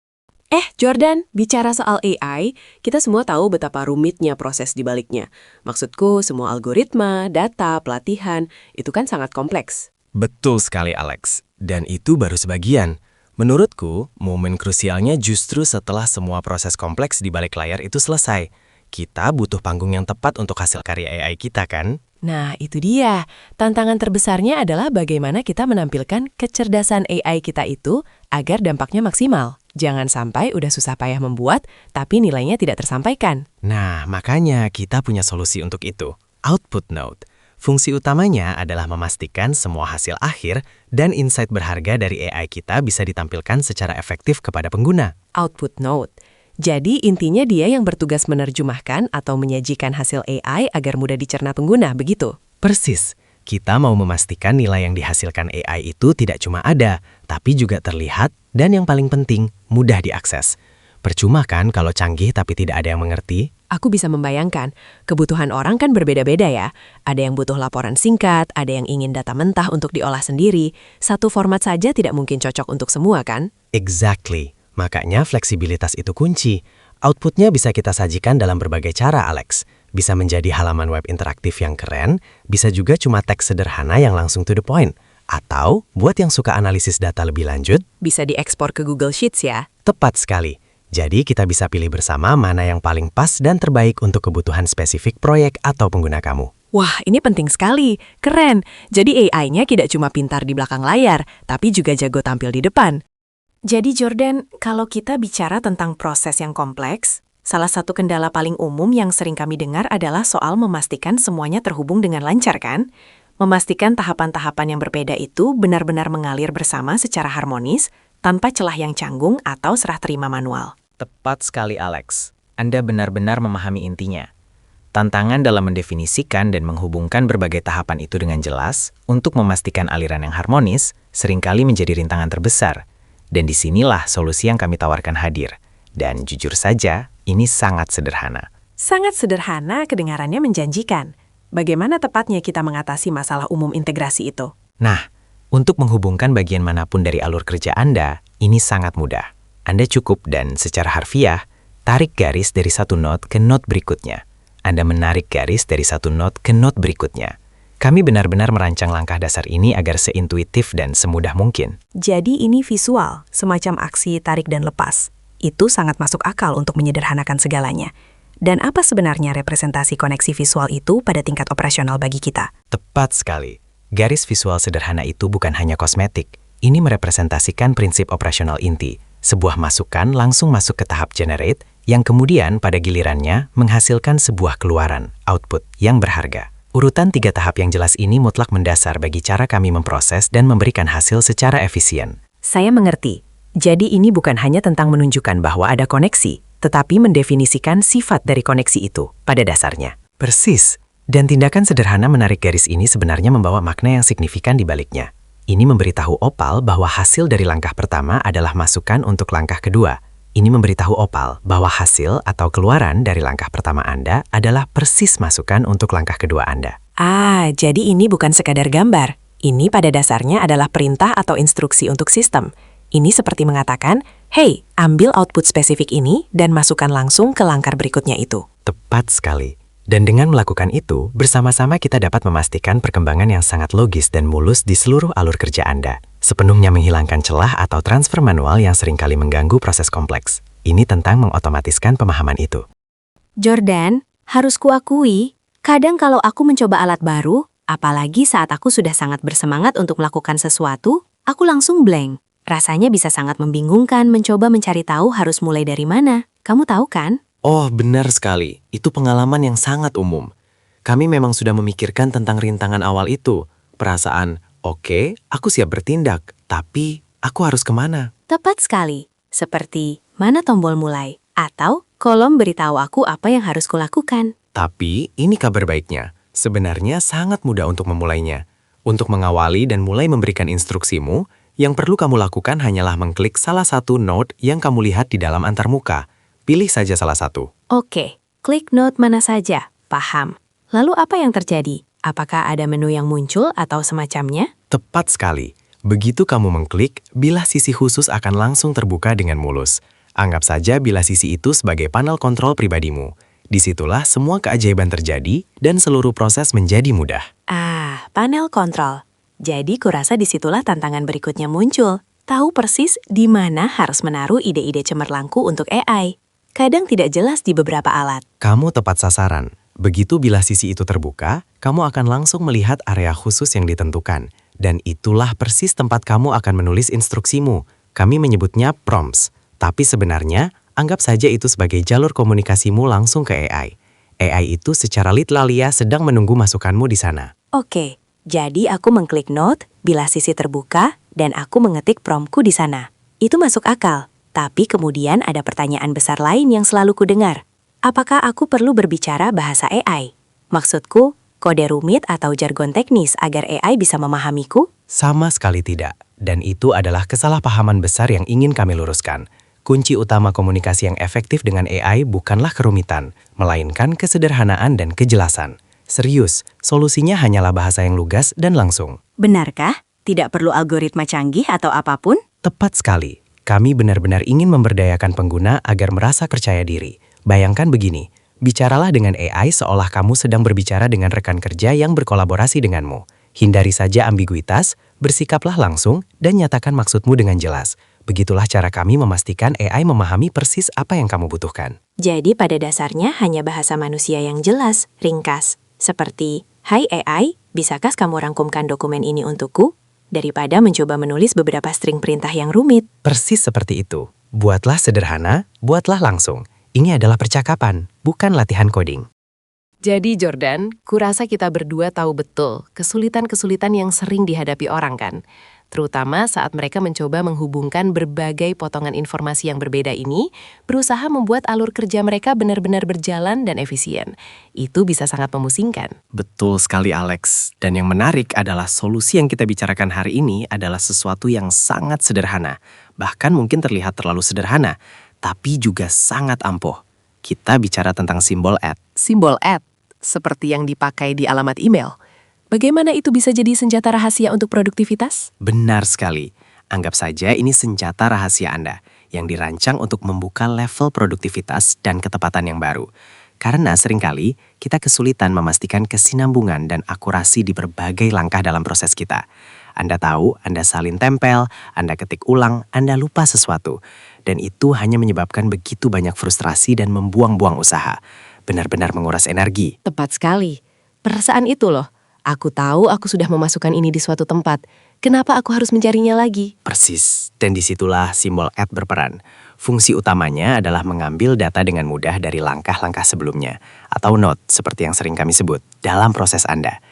Jordan, bicara soal AI, kita semua tahu betapa rumitnya proses di baliknya. Maksudku, semua algoritma, data, pelatihan, itu kan sangat kompleks. Betul sekali, Alex. Dan itu baru sebagian. Menurutku, momen krusialnya justru setelah semua proses kompleks di balik layar itu selesai. Kita butuh panggung yang tepat untuk hasil karya AI kita, kan? Nah, itu dia. Tantangan terbesarnya adalah bagaimana kita menampilkan kecerdasan AI kita itu agar dampaknya maksimal. Jangan sampai udah susah payah membuat, tapi nilainya tidak tersampaikan. Nah, makanya kita punya solusi untuk itu. Output Note. Fungsi utamanya adalah memastikan semua hasil akhir dan insight berharga dari AI kita bisa ditampilkan secara efektif kepada pengguna. Output Note. Jadi intinya dia yang bertugas menerjemahkan atau menyajikan hasil AI agar mudah dicerna pengguna, begitu? Persis. Kita mau memastikan nilai yang dihasilkan AI itu tidak cuma ada, tapi juga terlihat dan yang paling penting, mudah diakses. Percuma kan kalau canggih tapi tidak ada yang mengerti? Aku bisa membayangkan, kebutuhan orang kan berbeda-beda ya. Ada yang butuh laporan singkat, ada yang ingin data mentah untuk diolah sendiri. Satu format saja tidak mungkin cocok untuk semua kan? Exactly. Makanya fleksibilitas itu kunci. Outputnya bisa kita sajikan dalam berbagai cara, Alex. Bisa menjadi halaman web interaktif yang keren, bisa juga cuma teks sederhana yang langsung to the point. Atau, buat yang suka analisis data lebih lanjut, Bisa diekspor ke Google Sheets ya? tepat sekali. Jadi kita bisa pilih bersama mana yang paling pas dan terbaik untuk kebutuhan spesifik proyek atau pengguna kamu. Wah, ini penting sekali. Keren. Jadi AI-nya tidak cuma pintar di belakang layar, tapi juga jago tampil di depan. Jadi Jordan, kalau kita bicara tentang proses yang kompleks, salah satu kendala paling umum yang sering kami dengar adalah soal memastikan semuanya terhubung dengan lancar kan? Memastikan tahapan-tahapan yang berbeda itu benar-benar mengalir bersama secara harmonis, tanpa celah yang canggung atau serah terima manual. Tepat sekali, Alex. Anda benar-benar memahami intinya. Tantangan dalam mendefinisikan dan menghubungkan berbagai tahapan itu dengan jelas untuk memastikan aliran yang harmonis seringkali menjadi rintangan terbesar. Dan disinilah solusi yang kami tawarkan hadir. Dan jujur saja, ini sangat sederhana. Sangat sederhana, kedengarannya menjanjikan. Bagaimana tepatnya kita mengatasi masalah umum integrasi itu? Nah, untuk menghubungkan bagian manapun dari alur kerja Anda, ini sangat mudah. Anda cukup dan secara harfiah, tarik garis dari satu note ke note berikutnya. Anda menarik garis dari satu note ke note berikutnya. Kami benar-benar merancang langkah dasar ini agar seintuitif dan semudah mungkin. Jadi ini visual, semacam aksi tarik dan lepas. Itu sangat masuk akal untuk menyederhanakan segalanya. Dan apa sebenarnya representasi koneksi visual itu pada tingkat operasional bagi kita? Tepat sekali. Garis visual sederhana itu bukan hanya kosmetik. Ini merepresentasikan prinsip operasional inti. Sebuah masukan langsung masuk ke tahap generate, yang kemudian pada gilirannya menghasilkan sebuah keluaran, output, yang berharga. Urutan 3 tahap yang jelas ini mutlak mendasar bagi cara kami memproses dan memberikan hasil secara efisien. Saya mengerti. Jadi ini bukan hanya tentang menunjukkan bahwa ada koneksi, tetapi mendefinisikan sifat dari koneksi itu pada dasarnya. Persis. Dan tindakan sederhana menarik garis ini sebenarnya membawa makna yang signifikan di baliknya. Ini memberitahu Opal bahwa hasil dari langkah pertama adalah masukan untuk langkah kedua. Ini memberitahu Opal bahwa hasil atau keluaran dari langkah pertama Anda adalah persis masukan untuk langkah kedua Anda. Ah, jadi ini bukan sekadar gambar. Ini pada dasarnya adalah perintah atau instruksi untuk sistem. Ini seperti mengatakan, hey, ambil output spesifik ini dan masukkan langsung ke langkah berikutnya itu. Tepat sekali. Dan dengan melakukan itu, bersama-sama kita dapat memastikan perkembangan yang sangat logis dan mulus di seluruh alur kerja Anda, sepenuhnya menghilangkan celah atau transfer manual yang seringkali mengganggu proses kompleks. Ini tentang mengotomatiskan pemahaman itu. Jordan, harus kuakui, kadang kalau aku mencoba alat baru, apalagi saat aku sudah sangat bersemangat untuk melakukan sesuatu, aku langsung blank. Rasanya bisa sangat membingungkan mencoba mencari tahu harus mulai dari mana. Kamu tahu kan? Oh, benar sekali. Itu pengalaman yang sangat umum. Kami memang sudah memikirkan tentang rintangan awal itu. Perasaan, oke, aku siap bertindak, tapi aku harus kemana? Tepat sekali. Seperti, mana tombol mulai? Atau, kolom beritahu aku apa yang harus kulakukan. Tapi, ini kabar baiknya. Sebenarnya sangat mudah untuk memulainya. Untuk mengawali dan mulai memberikan instruksimu, yang perlu kamu lakukan hanyalah mengklik salah satu note yang kamu lihat di dalam antarmuka. Pilih saja salah satu. Oke, klik note mana saja. Paham. Lalu apa yang terjadi? Apakah ada menu yang muncul atau semacamnya? Tepat sekali. Begitu kamu mengklik, bilah sisi khusus akan langsung terbuka dengan mulus. Anggap saja bilah sisi itu sebagai panel kontrol pribadimu. Disitulah semua keajaiban terjadi dan seluruh proses menjadi mudah. Ah, panel kontrol. Jadi kurasa disitulah tantangan berikutnya muncul. Tahu persis di mana harus menaruh ide-ide cemerlangku untuk AI. Kadang tidak jelas di beberapa alat. Kamu tepat sasaran. Begitu bilah sisi itu terbuka, kamu akan langsung melihat area khusus yang ditentukan. Dan itulah persis tempat kamu akan menulis instruksimu. Kami menyebutnya prompts. Tapi sebenarnya, anggap saja itu sebagai jalur komunikasimu langsung ke AI. AI itu secara litlalia sedang menunggu masukanmu di sana. Oke, jadi aku mengklik note, bilah sisi terbuka, dan aku mengetik promptku di sana. Itu masuk akal. Tapi kemudian ada pertanyaan besar lain yang selalu kudengar. Apakah aku perlu berbicara bahasa AI? Maksudku, kode rumit atau jargon teknis agar AI bisa memahamiku? Sama sekali tidak. Dan itu adalah kesalahpahaman besar yang ingin kami luruskan. Kunci utama komunikasi yang efektif dengan AI bukanlah kerumitan, melainkan kesederhanaan dan kejelasan. Serius, solusinya hanyalah bahasa yang lugas dan langsung. Benarkah? Tidak perlu algoritma canggih atau apapun? Tepat sekali. Kami benar-benar ingin memberdayakan pengguna agar merasa percaya diri. Bayangkan begini, bicaralah dengan AI seolah kamu sedang berbicara dengan rekan kerja yang berkolaborasi denganmu. Hindari saja ambiguitas, bersikaplah langsung, dan nyatakan maksudmu dengan jelas. Begitulah cara kami memastikan AI memahami persis apa yang kamu butuhkan. Jadi pada dasarnya hanya bahasa manusia yang jelas, ringkas. Seperti, "Hai AI, bisakah kamu rangkumkan dokumen ini untukku?" Daripada mencoba menulis beberapa string perintah yang rumit. Persis seperti itu. Buatlah sederhana, buatlah langsung. Ini adalah percakapan, bukan latihan coding. Jadi Jordan, kurasa kita berdua tahu betul kesulitan-kesulitan yang sering dihadapi orang kan? Terutama saat mereka mencoba menghubungkan berbagai potongan informasi yang berbeda ini, berusaha membuat alur kerja mereka benar-benar berjalan dan efisien. Itu bisa sangat memusingkan. Betul sekali Alex. Dan yang menarik adalah solusi yang kita bicarakan hari ini adalah sesuatu yang sangat sederhana. Bahkan mungkin terlihat terlalu sederhana, tapi juga sangat ampuh. Kita bicara tentang simbol @ Simbol @ seperti yang dipakai di alamat email. Bagaimana itu bisa jadi senjata rahasia untuk produktivitas? Benar sekali. Anggap saja ini senjata rahasia Anda yang dirancang untuk membuka level produktivitas dan ketepatan yang baru. Karena seringkali kita kesulitan memastikan kesinambungan dan akurasi di berbagai langkah dalam proses kita. Anda tahu, Anda salin tempel, Anda ketik ulang, Anda lupa sesuatu. Dan itu hanya menyebabkan begitu banyak frustrasi dan membuang-buang usaha. Benar-benar menguras energi. Tepat sekali. Perasaan itu loh. Aku tahu aku sudah memasukkan ini di suatu tempat. Kenapa aku harus mencarinya lagi? Persis, dan disitulah simbol @ berperan. Fungsi utamanya adalah mengambil data dengan mudah dari langkah-langkah sebelumnya, atau note seperti yang sering kami sebut, dalam proses Anda.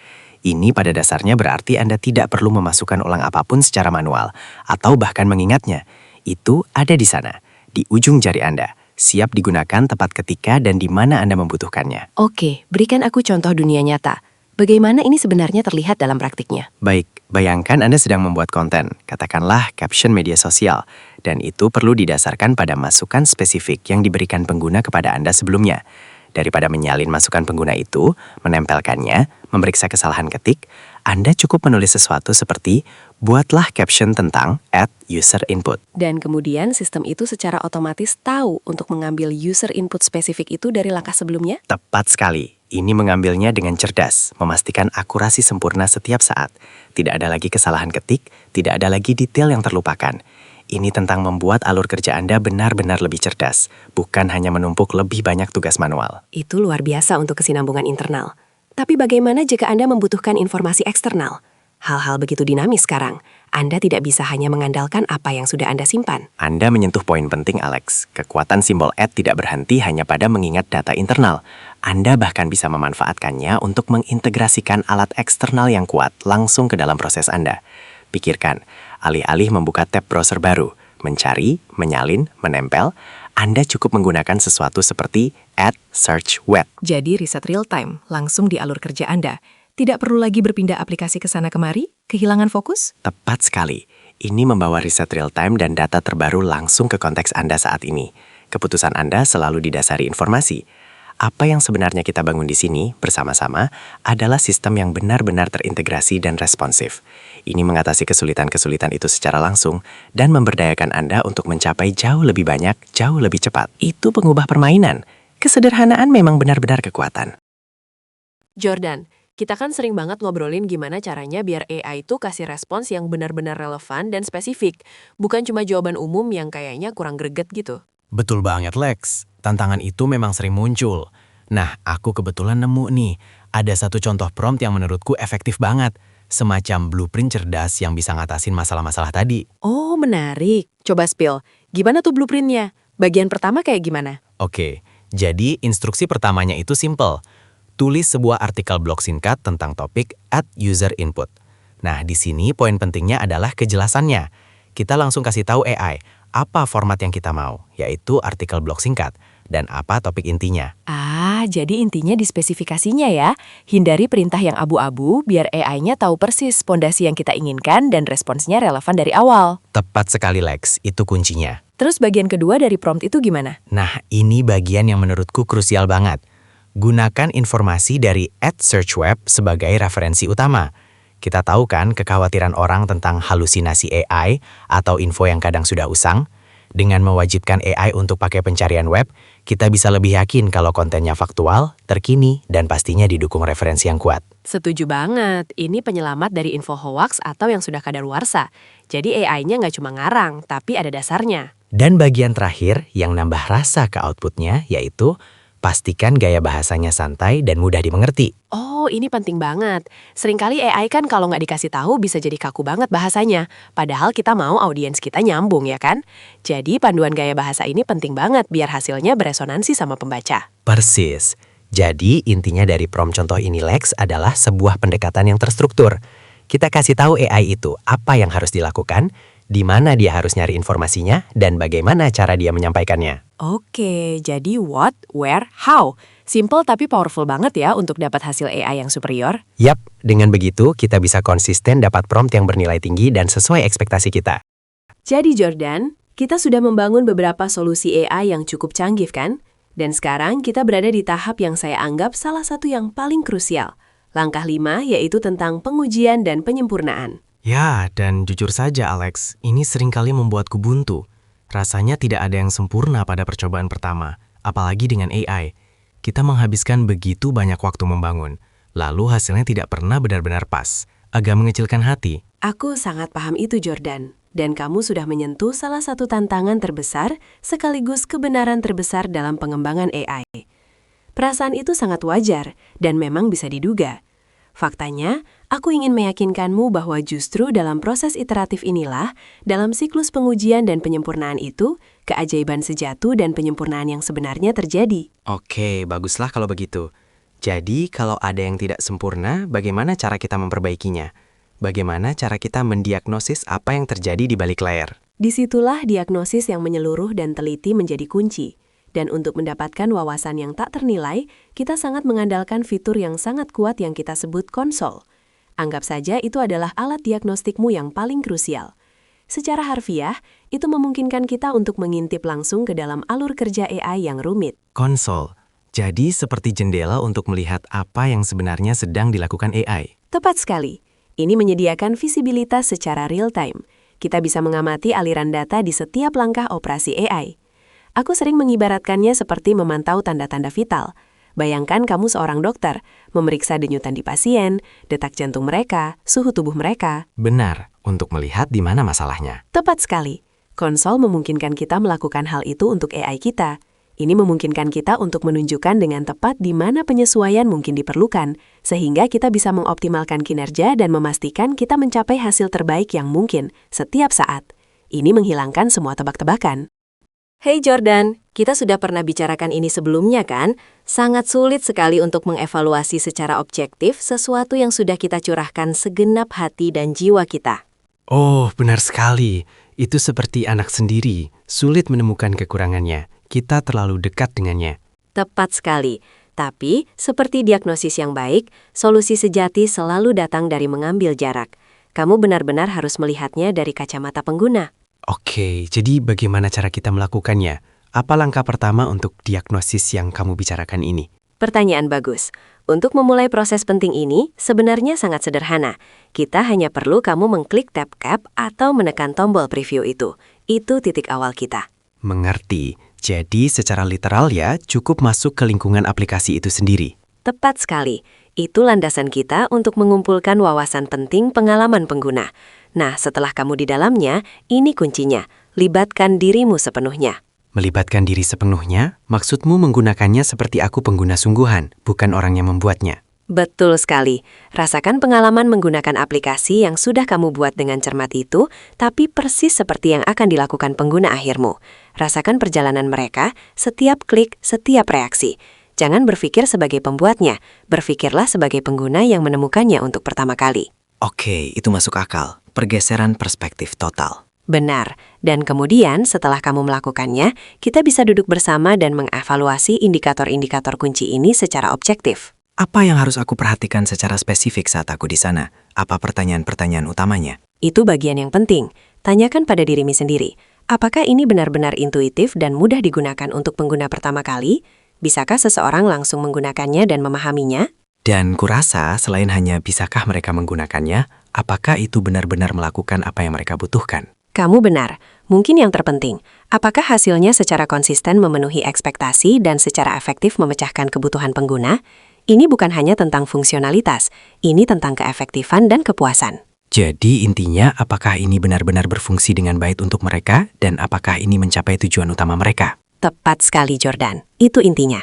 Ini pada dasarnya berarti Anda tidak perlu memasukkan ulang apapun secara manual, atau bahkan mengingatnya. Itu ada di sana, di ujung jari Anda, siap digunakan tepat ketika dan di mana Anda membutuhkannya. Oke, berikan aku contoh dunia nyata. Bagaimana ini sebenarnya terlihat dalam praktiknya? Baik, bayangkan Anda sedang membuat konten, katakanlah caption media sosial, dan itu perlu didasarkan pada masukan spesifik yang diberikan pengguna kepada Anda sebelumnya. Daripada menyalin masukan pengguna itu, menempelkannya, memeriksa kesalahan ketik, Anda cukup menulis sesuatu seperti, buatlah caption tentang @user input. Dan kemudian sistem itu secara otomatis tahu untuk mengambil user input spesifik itu dari langkah sebelumnya? Tepat sekali. Ini mengambilnya dengan cerdas, memastikan akurasi sempurna setiap saat. Tidak ada lagi kesalahan ketik, tidak ada lagi detail yang terlupakan. Ini tentang membuat alur kerja Anda benar-benar lebih cerdas, bukan hanya menumpuk lebih banyak tugas manual. Itu luar biasa untuk kesinambungan internal. Tapi bagaimana jika Anda membutuhkan informasi eksternal? Hal-hal begitu dinamis sekarang. Anda tidak bisa hanya mengandalkan apa yang sudah Anda simpan. Anda menyentuh poin penting, Alex. Kekuatan simbol @ tidak berhenti hanya pada mengingat data internal. Anda bahkan bisa memanfaatkannya untuk mengintegrasikan alat eksternal yang kuat langsung ke dalam proses Anda. Pikirkan, alih-alih membuka tab browser baru, mencari, menyalin, menempel, Anda cukup menggunakan sesuatu seperti @search web. Jadi riset real time, langsung di alur kerja Anda. Tidak perlu lagi berpindah aplikasi ke sana kemari? Kehilangan fokus? Tepat sekali. Ini membawa riset real time dan data terbaru langsung ke konteks Anda saat ini. Keputusan Anda selalu didasari informasi. Apa yang sebenarnya kita bangun di sini bersama-sama adalah sistem yang benar-benar terintegrasi dan responsif. Ini mengatasi kesulitan-kesulitan itu secara langsung dan memberdayakan Anda untuk mencapai jauh lebih banyak, jauh lebih cepat. Itu pengubah permainan. Kesederhanaan memang benar-benar kekuatan. Jordan, kita kan sering banget ngobrolin gimana caranya biar AI itu kasih respons yang benar-benar relevan dan spesifik, bukan cuma jawaban umum yang kayaknya kurang greget gitu. Betul banget, Lex. Tantangan itu memang sering muncul. Nah, aku kebetulan nemu nih, ada satu contoh prompt yang menurutku efektif banget. Semacam blueprint cerdas yang bisa ngatasin masalah-masalah tadi. Oh, menarik. Coba spill. Gimana tuh blueprintnya? Bagian pertama kayak gimana? Oke, jadi instruksi pertamanya itu simple. Tulis sebuah artikel blog singkat tentang topik @user input. Nah, di sini poin pentingnya adalah kejelasannya. Kita langsung kasih tahu AI apa format yang kita mau, yaitu artikel blog singkat, dan apa topik intinya. Jadi intinya di spesifikasinya ya. Hindari perintah yang abu-abu biar AI-nya tahu persis pondasi yang kita inginkan dan responsnya relevan dari awal. Tepat sekali Lex, itu kuncinya. Terus bagian kedua dari prompt itu gimana? Nah, ini bagian yang menurutku krusial banget. Gunakan informasi dari @searchweb sebagai referensi utama. Kita tahu kan kekhawatiran orang tentang halusinasi AI atau info yang kadang sudah usang? Dengan mewajibkan AI untuk pakai pencarian web, kita bisa lebih yakin kalau kontennya faktual, terkini, dan pastinya didukung referensi yang kuat. Setuju banget, ini penyelamat dari info hoax atau yang sudah kadaluarsa. Jadi AI-nya nggak cuma ngarang, tapi ada dasarnya. Dan bagian terakhir yang nambah rasa ke outputnya yaitu pastikan gaya bahasanya santai dan mudah dimengerti. Oh, ini penting banget. Seringkali AI kan kalau nggak dikasih tahu bisa jadi kaku banget bahasanya. Padahal kita mau audiens kita nyambung ya kan? Jadi panduan gaya bahasa ini penting banget biar hasilnya beresonansi sama pembaca. Persis. Jadi intinya dari prompt contoh ini Lex adalah sebuah pendekatan yang terstruktur. Kita kasih tahu AI itu apa yang harus dilakukan, di mana dia harus nyari informasinya, dan bagaimana cara dia menyampaikannya. Oke, jadi what, where, how. Simple tapi powerful banget ya untuk dapat hasil AI yang superior. Yap, dengan begitu kita bisa konsisten dapat prompt yang bernilai tinggi dan sesuai ekspektasi kita. Jadi Jordan, kita sudah membangun beberapa solusi AI yang cukup canggih kan? Dan sekarang kita berada di tahap yang saya anggap salah satu yang paling krusial. Langkah 5 yaitu tentang pengujian dan penyempurnaan. Ya, dan jujur saja Alex, ini seringkali membuatku buntu. Rasanya tidak ada yang sempurna pada percobaan pertama, apalagi dengan AI. Kita menghabiskan begitu banyak waktu membangun, lalu hasilnya tidak pernah benar-benar pas. Agak mengecilkan hati. Aku sangat paham itu Jordan. Dan kamu sudah menyentuh salah satu tantangan terbesar sekaligus kebenaran terbesar dalam pengembangan AI. Perasaan itu sangat wajar dan memang bisa diduga. Faktanya, aku ingin meyakinkanmu bahwa justru dalam proses iteratif inilah, dalam siklus pengujian dan penyempurnaan itu, keajaiban sejati dan penyempurnaan yang sebenarnya terjadi. Oke, baguslah kalau begitu. Jadi, kalau ada yang tidak sempurna, bagaimana cara kita memperbaikinya? Bagaimana cara kita mendiagnosis apa yang terjadi di balik layar? Disitulah diagnosis yang menyeluruh dan teliti menjadi kunci. Dan untuk mendapatkan wawasan yang tak ternilai, kita sangat mengandalkan fitur yang sangat kuat yang kita sebut konsol. Anggap saja itu adalah alat diagnostikmu yang paling krusial. Secara harfiah, itu memungkinkan kita untuk mengintip langsung ke dalam alur kerja AI yang rumit. Konsol. Jadi seperti jendela untuk melihat apa yang sebenarnya sedang dilakukan AI. Tepat sekali. Ini menyediakan visibilitas secara real-time. Kita bisa mengamati aliran data di setiap langkah operasi AI. Aku sering mengibaratkannya seperti memantau tanda-tanda vital. Bayangkan kamu seorang dokter, memeriksa denyutan di pasien, detak jantung mereka, suhu tubuh mereka. Benar, untuk melihat di mana masalahnya. Tepat sekali. Konsol memungkinkan kita melakukan hal itu untuk AI kita. Ini memungkinkan kita untuk menunjukkan dengan tepat di mana penyesuaian mungkin diperlukan, sehingga kita bisa mengoptimalkan kinerja dan memastikan kita mencapai hasil terbaik yang mungkin setiap saat. Ini menghilangkan semua tebak-tebakan. Hey Jordan, kita sudah pernah bicarakan ini sebelumnya kan? Sangat sulit sekali untuk mengevaluasi secara objektif sesuatu yang sudah kita curahkan segenap hati dan jiwa kita. Oh, benar sekali. Itu seperti anak sendiri, sulit menemukan kekurangannya. Kita terlalu dekat dengannya. Tepat sekali. Tapi, seperti diagnosis yang baik, solusi sejati selalu datang dari mengambil jarak. Kamu benar-benar harus melihatnya dari kacamata pengguna. Oke, jadi bagaimana cara kita melakukannya? Apa langkah pertama untuk diagnosis yang kamu bicarakan ini? Pertanyaan bagus. Untuk memulai proses penting ini, sebenarnya sangat sederhana. Kita hanya perlu kamu mengklik tab cap atau menekan tombol preview itu. Itu titik awal kita. Mengerti. Jadi secara literal ya, cukup masuk ke lingkungan aplikasi itu sendiri. Tepat sekali. Itu landasan kita untuk mengumpulkan wawasan penting pengalaman pengguna. Nah, setelah kamu di dalamnya, ini kuncinya. Libatkan dirimu sepenuhnya. Melibatkan diri sepenuhnya, maksudmu menggunakannya seperti aku pengguna sungguhan, bukan orang yang membuatnya. Betul sekali. Rasakan pengalaman menggunakan aplikasi yang sudah kamu buat dengan cermat itu, tapi persis seperti yang akan dilakukan pengguna akhirmu. Rasakan perjalanan mereka, setiap klik, setiap reaksi. Jangan berpikir sebagai pembuatnya, berpikirlah sebagai pengguna yang menemukannya untuk pertama kali. Oke, itu masuk akal. Pergeseran perspektif total. Benar, dan kemudian setelah kamu melakukannya, kita bisa duduk bersama dan mengevaluasi indikator-indikator kunci ini secara objektif. Apa yang harus aku perhatikan secara spesifik saat aku di sana? Apa pertanyaan-pertanyaan utamanya? Itu bagian yang penting. Tanyakan pada dirimu sendiri, apakah ini benar-benar intuitif dan mudah digunakan untuk pengguna pertama kali? Bisakah seseorang langsung menggunakannya dan memahaminya? Dan kurasa selain hanya bisakah mereka menggunakannya, apakah itu benar-benar melakukan apa yang mereka butuhkan? Kamu benar. Mungkin yang terpenting, apakah hasilnya secara konsisten memenuhi ekspektasi dan secara efektif memecahkan kebutuhan pengguna? Ini bukan hanya tentang fungsionalitas, ini tentang keefektifan dan kepuasan. Jadi intinya apakah ini benar-benar berfungsi dengan baik untuk mereka dan apakah ini mencapai tujuan utama mereka? Tepat sekali, Jordan. Itu intinya.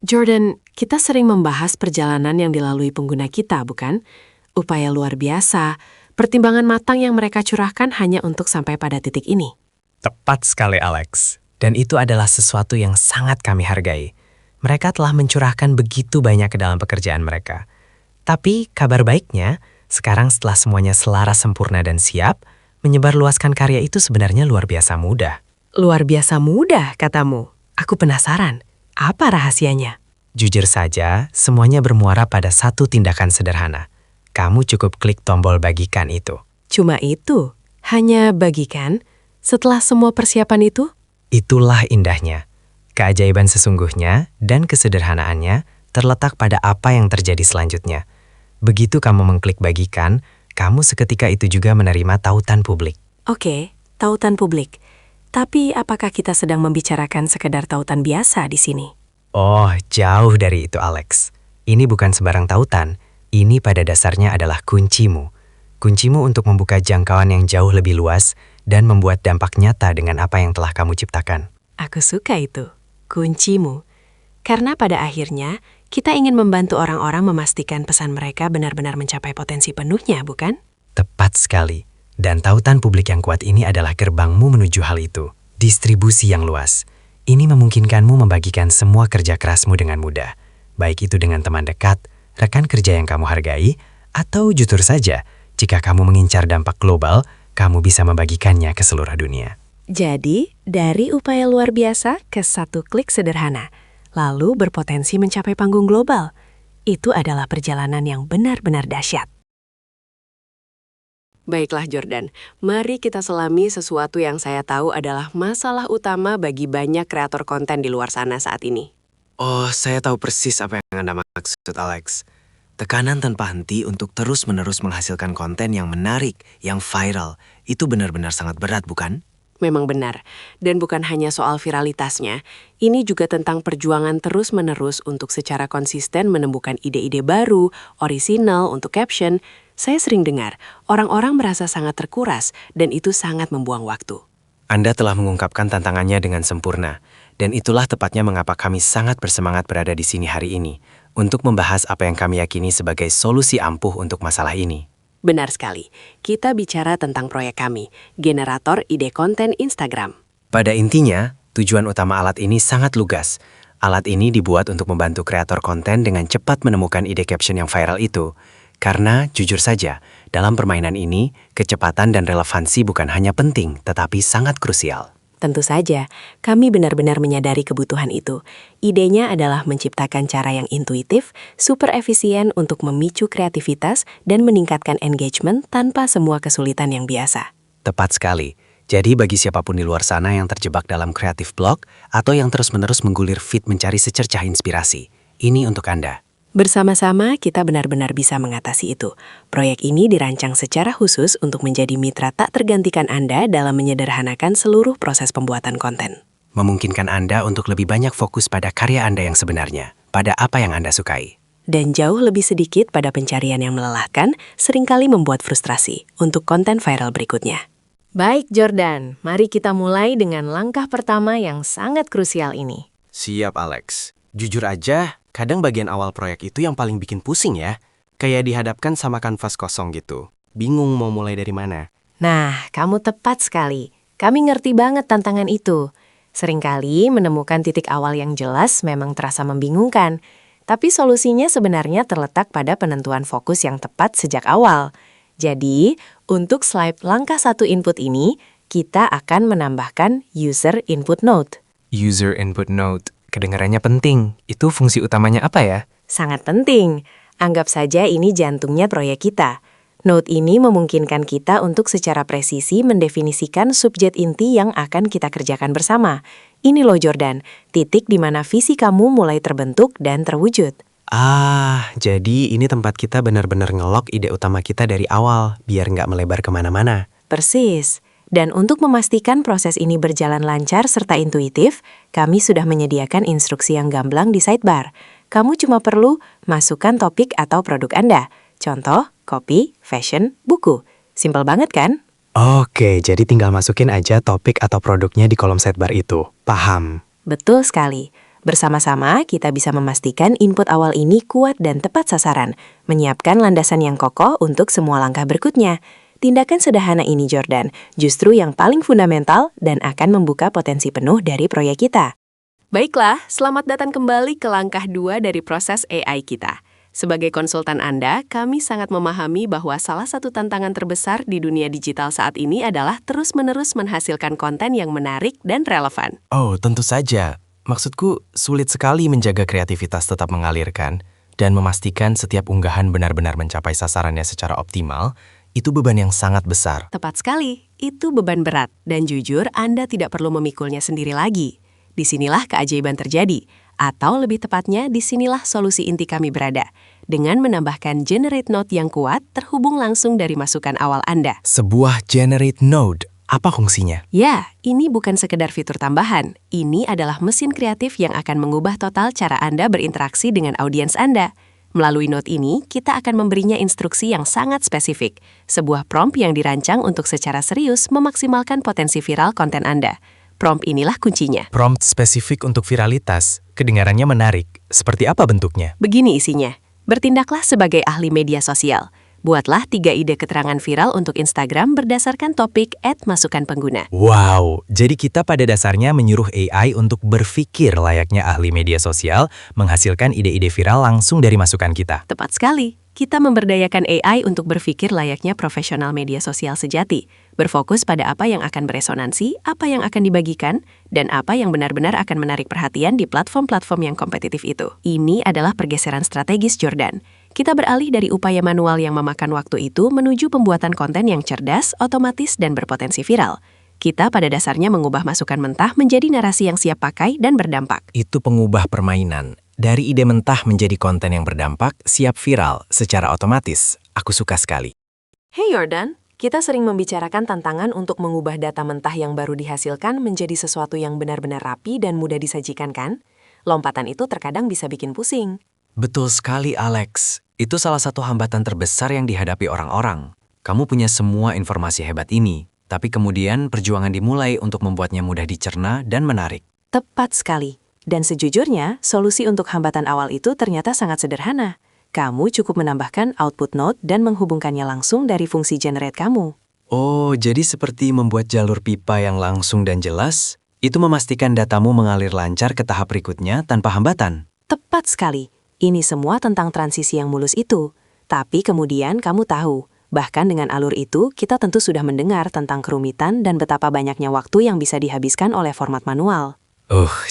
Jordan, kita sering membahas perjalanan yang dilalui pengguna kita, bukan? Upaya luar biasa, pertimbangan matang yang mereka curahkan hanya untuk sampai pada titik ini. Tepat sekali, Alex. Dan itu adalah sesuatu yang sangat kami hargai. Mereka telah mencurahkan begitu banyak ke dalam pekerjaan mereka. Tapi kabar baiknya, sekarang setelah semuanya selaras sempurna dan siap, menyebarluaskan karya itu sebenarnya luar biasa mudah. Luar biasa mudah, katamu. Aku penasaran, apa rahasianya? Jujur saja, semuanya bermuara pada satu tindakan sederhana. Kamu cukup klik tombol bagikan itu. Cuma itu? Hanya bagikan? Setelah semua persiapan itu? Itulah indahnya. Keajaiban sesungguhnya dan kesederhanaannya terletak pada apa yang terjadi selanjutnya. Begitu kamu mengklik bagikan, kamu seketika itu juga menerima tautan publik. Oke, tautan publik. Tapi apakah kita sedang membicarakan sekedar tautan biasa di sini? Oh, jauh dari itu, Alex. Ini bukan sembarang tautan. Ini pada dasarnya adalah kuncimu. Kuncimu untuk membuka jangkauan yang jauh lebih luas dan membuat dampak nyata dengan apa yang telah kamu ciptakan. Aku suka itu. Kuncimu. Karena pada akhirnya, kita ingin membantu orang-orang memastikan pesan mereka benar-benar mencapai potensi penuhnya, bukan? Tepat sekali. Dan tautan publik yang kuat ini adalah gerbangmu menuju hal itu. Distribusi yang luas. Ini memungkinkanmu membagikan semua kerja kerasmu dengan mudah. Baik itu dengan teman dekat, rekan kerja yang kamu hargai, atau jujur saja, jika kamu mengincar dampak global, kamu bisa membagikannya ke seluruh dunia. Jadi, dari upaya luar biasa ke satu klik sederhana, lalu berpotensi mencapai panggung global. Itu adalah perjalanan yang benar-benar dahsyat. Baiklah Jordan, mari kita selami sesuatu yang saya tahu adalah masalah utama bagi banyak kreator konten di luar sana saat ini. Oh, saya tahu persis apa yang Anda maksud, Alex. Tekanan tanpa henti untuk terus-menerus menghasilkan konten yang menarik, yang viral, itu benar-benar sangat berat, bukan? Memang benar, dan bukan hanya soal viralitasnya, ini juga tentang perjuangan terus-menerus untuk secara konsisten menemukan ide-ide baru, orisinal untuk caption. Saya sering dengar, orang-orang merasa sangat terkuras, dan itu sangat membuang waktu. Anda telah mengungkapkan tantangannya dengan sempurna, dan itulah tepatnya mengapa kami sangat bersemangat berada di sini hari ini, untuk membahas apa yang kami yakini sebagai solusi ampuh untuk masalah ini. Benar sekali, kita bicara tentang proyek kami, generator ide konten Instagram. Pada intinya, tujuan utama alat ini sangat lugas. Alat ini dibuat untuk membantu kreator konten dengan cepat menemukan ide caption yang viral itu. Karena, jujur saja, dalam permainan ini, kecepatan dan relevansi bukan hanya penting, tetapi sangat krusial. Tentu saja, kami benar-benar menyadari kebutuhan itu. Idenya adalah menciptakan cara yang intuitif, super efisien untuk memicu kreativitas dan meningkatkan engagement tanpa semua kesulitan yang biasa. Tepat sekali. Jadi bagi siapapun di luar sana yang terjebak dalam kreatif blog atau yang terus-menerus menggulir feed mencari secercah inspirasi, ini untuk Anda. Bersama-sama, kita benar-benar bisa mengatasi itu. Proyek ini dirancang secara khusus untuk menjadi mitra tak tergantikan Anda dalam menyederhanakan seluruh proses pembuatan konten. Memungkinkan Anda untuk lebih banyak fokus pada karya Anda yang sebenarnya, pada apa yang Anda sukai. Dan jauh lebih sedikit pada pencarian yang melelahkan, seringkali membuat frustrasi untuk konten viral berikutnya. Baik Jordan, mari kita mulai dengan langkah pertama yang sangat krusial ini. Siap, Alex. Jujur aja, kadang bagian awal proyek itu yang paling bikin pusing ya. Kayak dihadapkan sama kanvas kosong gitu. Bingung mau mulai dari mana. Nah, kamu tepat sekali. Kami ngerti banget tantangan itu. Seringkali menemukan titik awal yang jelas memang terasa membingungkan. Tapi solusinya sebenarnya terletak pada penentuan fokus yang tepat sejak awal. Jadi, untuk slide langkah 1 input ini, kita akan menambahkan user input node. User input node. Kedengarannya penting. Itu fungsi utamanya apa ya? Sangat penting. Anggap saja ini jantungnya proyek kita. Node ini memungkinkan kita untuk secara presisi mendefinisikan subjek inti yang akan kita kerjakan bersama. Ini loh Jordan, titik di mana visi kamu mulai terbentuk dan terwujud. Jadi ini tempat kita benar-benar ngelok ide utama kita dari awal, biar nggak melebar kemana-mana. Persis. Dan untuk memastikan proses ini berjalan lancar serta intuitif, kami sudah menyediakan instruksi yang gamblang di sidebar. Kamu cuma perlu masukkan topik atau produk Anda. Contoh, kopi, fashion, buku. Simpel banget kan? Oke, jadi tinggal masukin aja topik atau produknya di kolom sidebar itu. Paham. Betul sekali. Bersama-sama, kita bisa memastikan input awal ini kuat dan tepat sasaran, menyiapkan landasan yang kokoh untuk semua langkah berikutnya. Tindakan sederhana ini, Jordan, justru yang paling fundamental dan akan membuka potensi penuh dari proyek kita. Baiklah, selamat datang kembali ke langkah 2 dari proses AI kita. Sebagai konsultan Anda, kami sangat memahami bahwa salah satu tantangan terbesar di dunia digital saat ini adalah terus-menerus menghasilkan konten yang menarik dan relevan. Oh, tentu saja. Maksudku, sulit sekali menjaga kreativitas tetap mengalirkan dan memastikan setiap unggahan benar-benar mencapai sasarannya secara optimal, itu beban yang sangat besar. Tepat sekali, itu beban berat, dan jujur Anda tidak perlu memikulnya sendiri lagi. Disinilah keajaiban terjadi, atau lebih tepatnya disinilah solusi inti kami berada, dengan menambahkan generate node yang kuat terhubung langsung dari masukan awal Anda. Sebuah generate node, apa fungsinya? Ya, ini bukan sekedar fitur tambahan. Ini adalah mesin kreatif yang akan mengubah total cara Anda berinteraksi dengan audiens Anda. Melalui node ini, kita akan memberinya instruksi yang sangat spesifik, sebuah prompt yang dirancang untuk secara serius memaksimalkan potensi viral konten Anda. Prompt inilah kuncinya. Prompt spesifik untuk viralitas, kedengarannya menarik. Seperti apa bentuknya? Begini isinya. Bertindaklah sebagai ahli media sosial. Buatlah 3 ide keterangan viral untuk Instagram berdasarkan topik @masukan pengguna. Wow, jadi kita pada dasarnya menyuruh AI untuk berpikir layaknya ahli media sosial, menghasilkan ide-ide viral langsung dari masukan kita. Tepat sekali. Kita memberdayakan AI untuk berpikir layaknya profesional media sosial sejati, berfokus pada apa yang akan beresonansi, apa yang akan dibagikan, dan apa yang benar-benar akan menarik perhatian di platform-platform yang kompetitif itu. Ini adalah pergeseran strategis Jordan. Kita beralih dari upaya manual yang memakan waktu itu menuju pembuatan konten yang cerdas, otomatis, dan berpotensi viral. Kita pada dasarnya mengubah masukan mentah menjadi narasi yang siap pakai dan berdampak. Itu pengubah permainan. Dari ide mentah menjadi konten yang berdampak, siap viral secara otomatis. Aku suka sekali. Hey Jordan, kita sering membicarakan tantangan untuk mengubah data mentah yang baru dihasilkan menjadi sesuatu yang benar-benar rapi dan mudah disajikan kan? Lompatan itu terkadang bisa bikin pusing. Betul sekali, Alex. Itu salah satu hambatan terbesar yang dihadapi orang-orang. Kamu punya semua informasi hebat ini, tapi kemudian perjuangan dimulai untuk membuatnya mudah dicerna dan menarik. Tepat sekali. Dan sejujurnya, solusi untuk hambatan awal itu ternyata sangat sederhana. Kamu cukup menambahkan output node dan menghubungkannya langsung dari fungsi generate kamu. Oh, jadi seperti membuat jalur pipa yang langsung dan jelas? Itu memastikan datamu mengalir lancar ke tahap berikutnya tanpa hambatan. Tepat sekali. Ini semua tentang transisi yang mulus itu. Tapi kemudian kamu tahu, bahkan dengan alur itu, kita tentu sudah mendengar tentang kerumitan dan betapa banyaknya waktu yang bisa dihabiskan oleh format manual.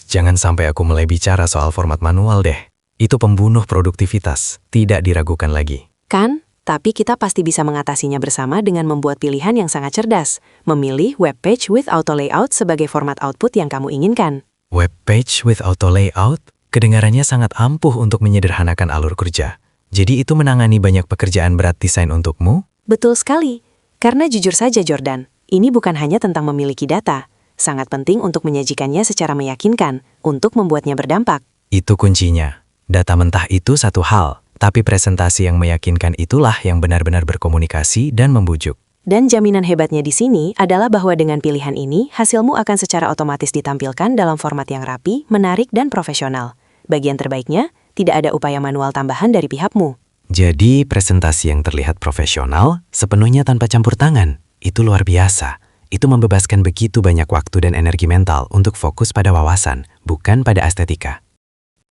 Jangan sampai aku mulai bicara soal format manual deh. Itu pembunuh produktivitas, tidak diragukan lagi. Kan? Tapi kita pasti bisa mengatasinya bersama dengan membuat pilihan yang sangat cerdas. Memilih web page with auto layout sebagai format output yang kamu inginkan. Web page with auto layout? Kedengarannya sangat ampuh untuk menyederhanakan alur kerja. Jadi itu menangani banyak pekerjaan berat desain untukmu? Betul sekali. Karena jujur saja Jordan, ini bukan hanya tentang memiliki data. Sangat penting untuk menyajikannya secara meyakinkan, untuk membuatnya berdampak. Itu kuncinya. Data mentah itu satu hal, tapi presentasi yang meyakinkan itulah yang benar-benar berkomunikasi dan membujuk. Dan jaminan hebatnya di sini adalah bahwa dengan pilihan ini, hasilmu akan secara otomatis ditampilkan dalam format yang rapi, menarik, dan profesional. Bagian terbaiknya, tidak ada upaya manual tambahan dari pihakmu. Jadi, presentasi yang terlihat profesional sepenuhnya tanpa campur tangan. Itu luar biasa. Itu membebaskan begitu banyak waktu dan energi mental untuk fokus pada wawasan, bukan pada estetika.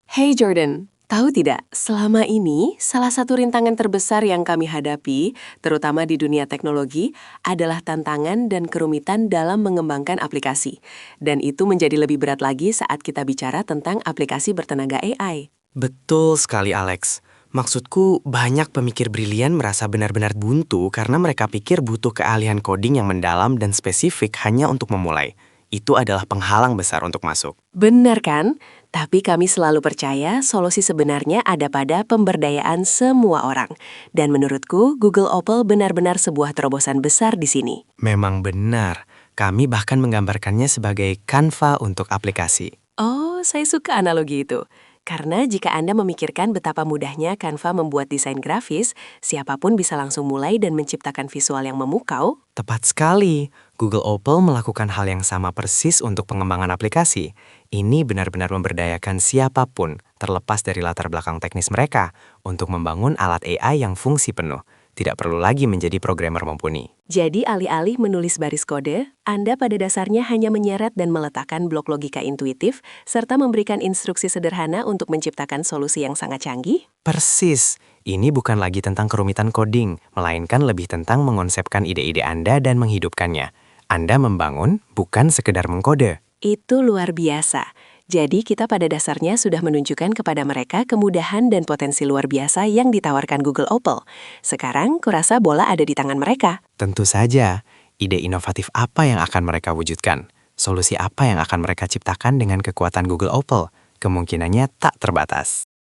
Hey Jordan, tahu tidak, selama ini salah satu rintangan terbesar yang kami hadapi, terutama di dunia teknologi, adalah tantangan dan kerumitan dalam mengembangkan aplikasi. Dan itu menjadi lebih berat lagi saat kita bicara tentang aplikasi bertenaga AI. Betul sekali, Alex. Maksudku, banyak pemikir brilian merasa benar-benar buntu karena mereka pikir butuh keahlian coding yang mendalam dan spesifik hanya untuk memulai. Itu adalah penghalang besar untuk masuk. Benar kan? Tapi kami selalu percaya solusi sebenarnya ada pada pemberdayaan semua orang. Dan menurutku, Google Opal benar-benar sebuah terobosan besar di sini. Memang benar. Kami bahkan menggambarkannya sebagai Canva untuk aplikasi. Oh, saya suka analogi itu. Karena jika Anda memikirkan betapa mudahnya Canva membuat desain grafis, siapapun bisa langsung mulai dan menciptakan visual yang memukau. Tepat sekali. Google Opal melakukan hal yang sama persis untuk pengembangan aplikasi. Ini benar-benar memberdayakan siapapun, terlepas dari latar belakang teknis mereka, untuk membangun alat AI yang fungsi penuh. Tidak perlu lagi menjadi programmer mumpuni. Jadi alih-alih menulis baris kode, Anda pada dasarnya hanya menyeret dan meletakkan blok logika intuitif, serta memberikan instruksi sederhana untuk menciptakan solusi yang sangat canggih? Persis. Ini bukan lagi tentang kerumitan coding, melainkan lebih tentang mengonsepkan ide-ide Anda dan menghidupkannya. Anda membangun, bukan sekedar mengkode. Itu luar biasa. Jadi kita pada dasarnya sudah menunjukkan kepada mereka kemudahan dan potensi luar biasa yang ditawarkan Google Opal. Sekarang, kurasa bola ada di tangan mereka. Tentu saja, ide inovatif apa yang akan mereka wujudkan? Solusi apa yang akan mereka ciptakan dengan kekuatan Google Opal? Kemungkinannya tak terbatas.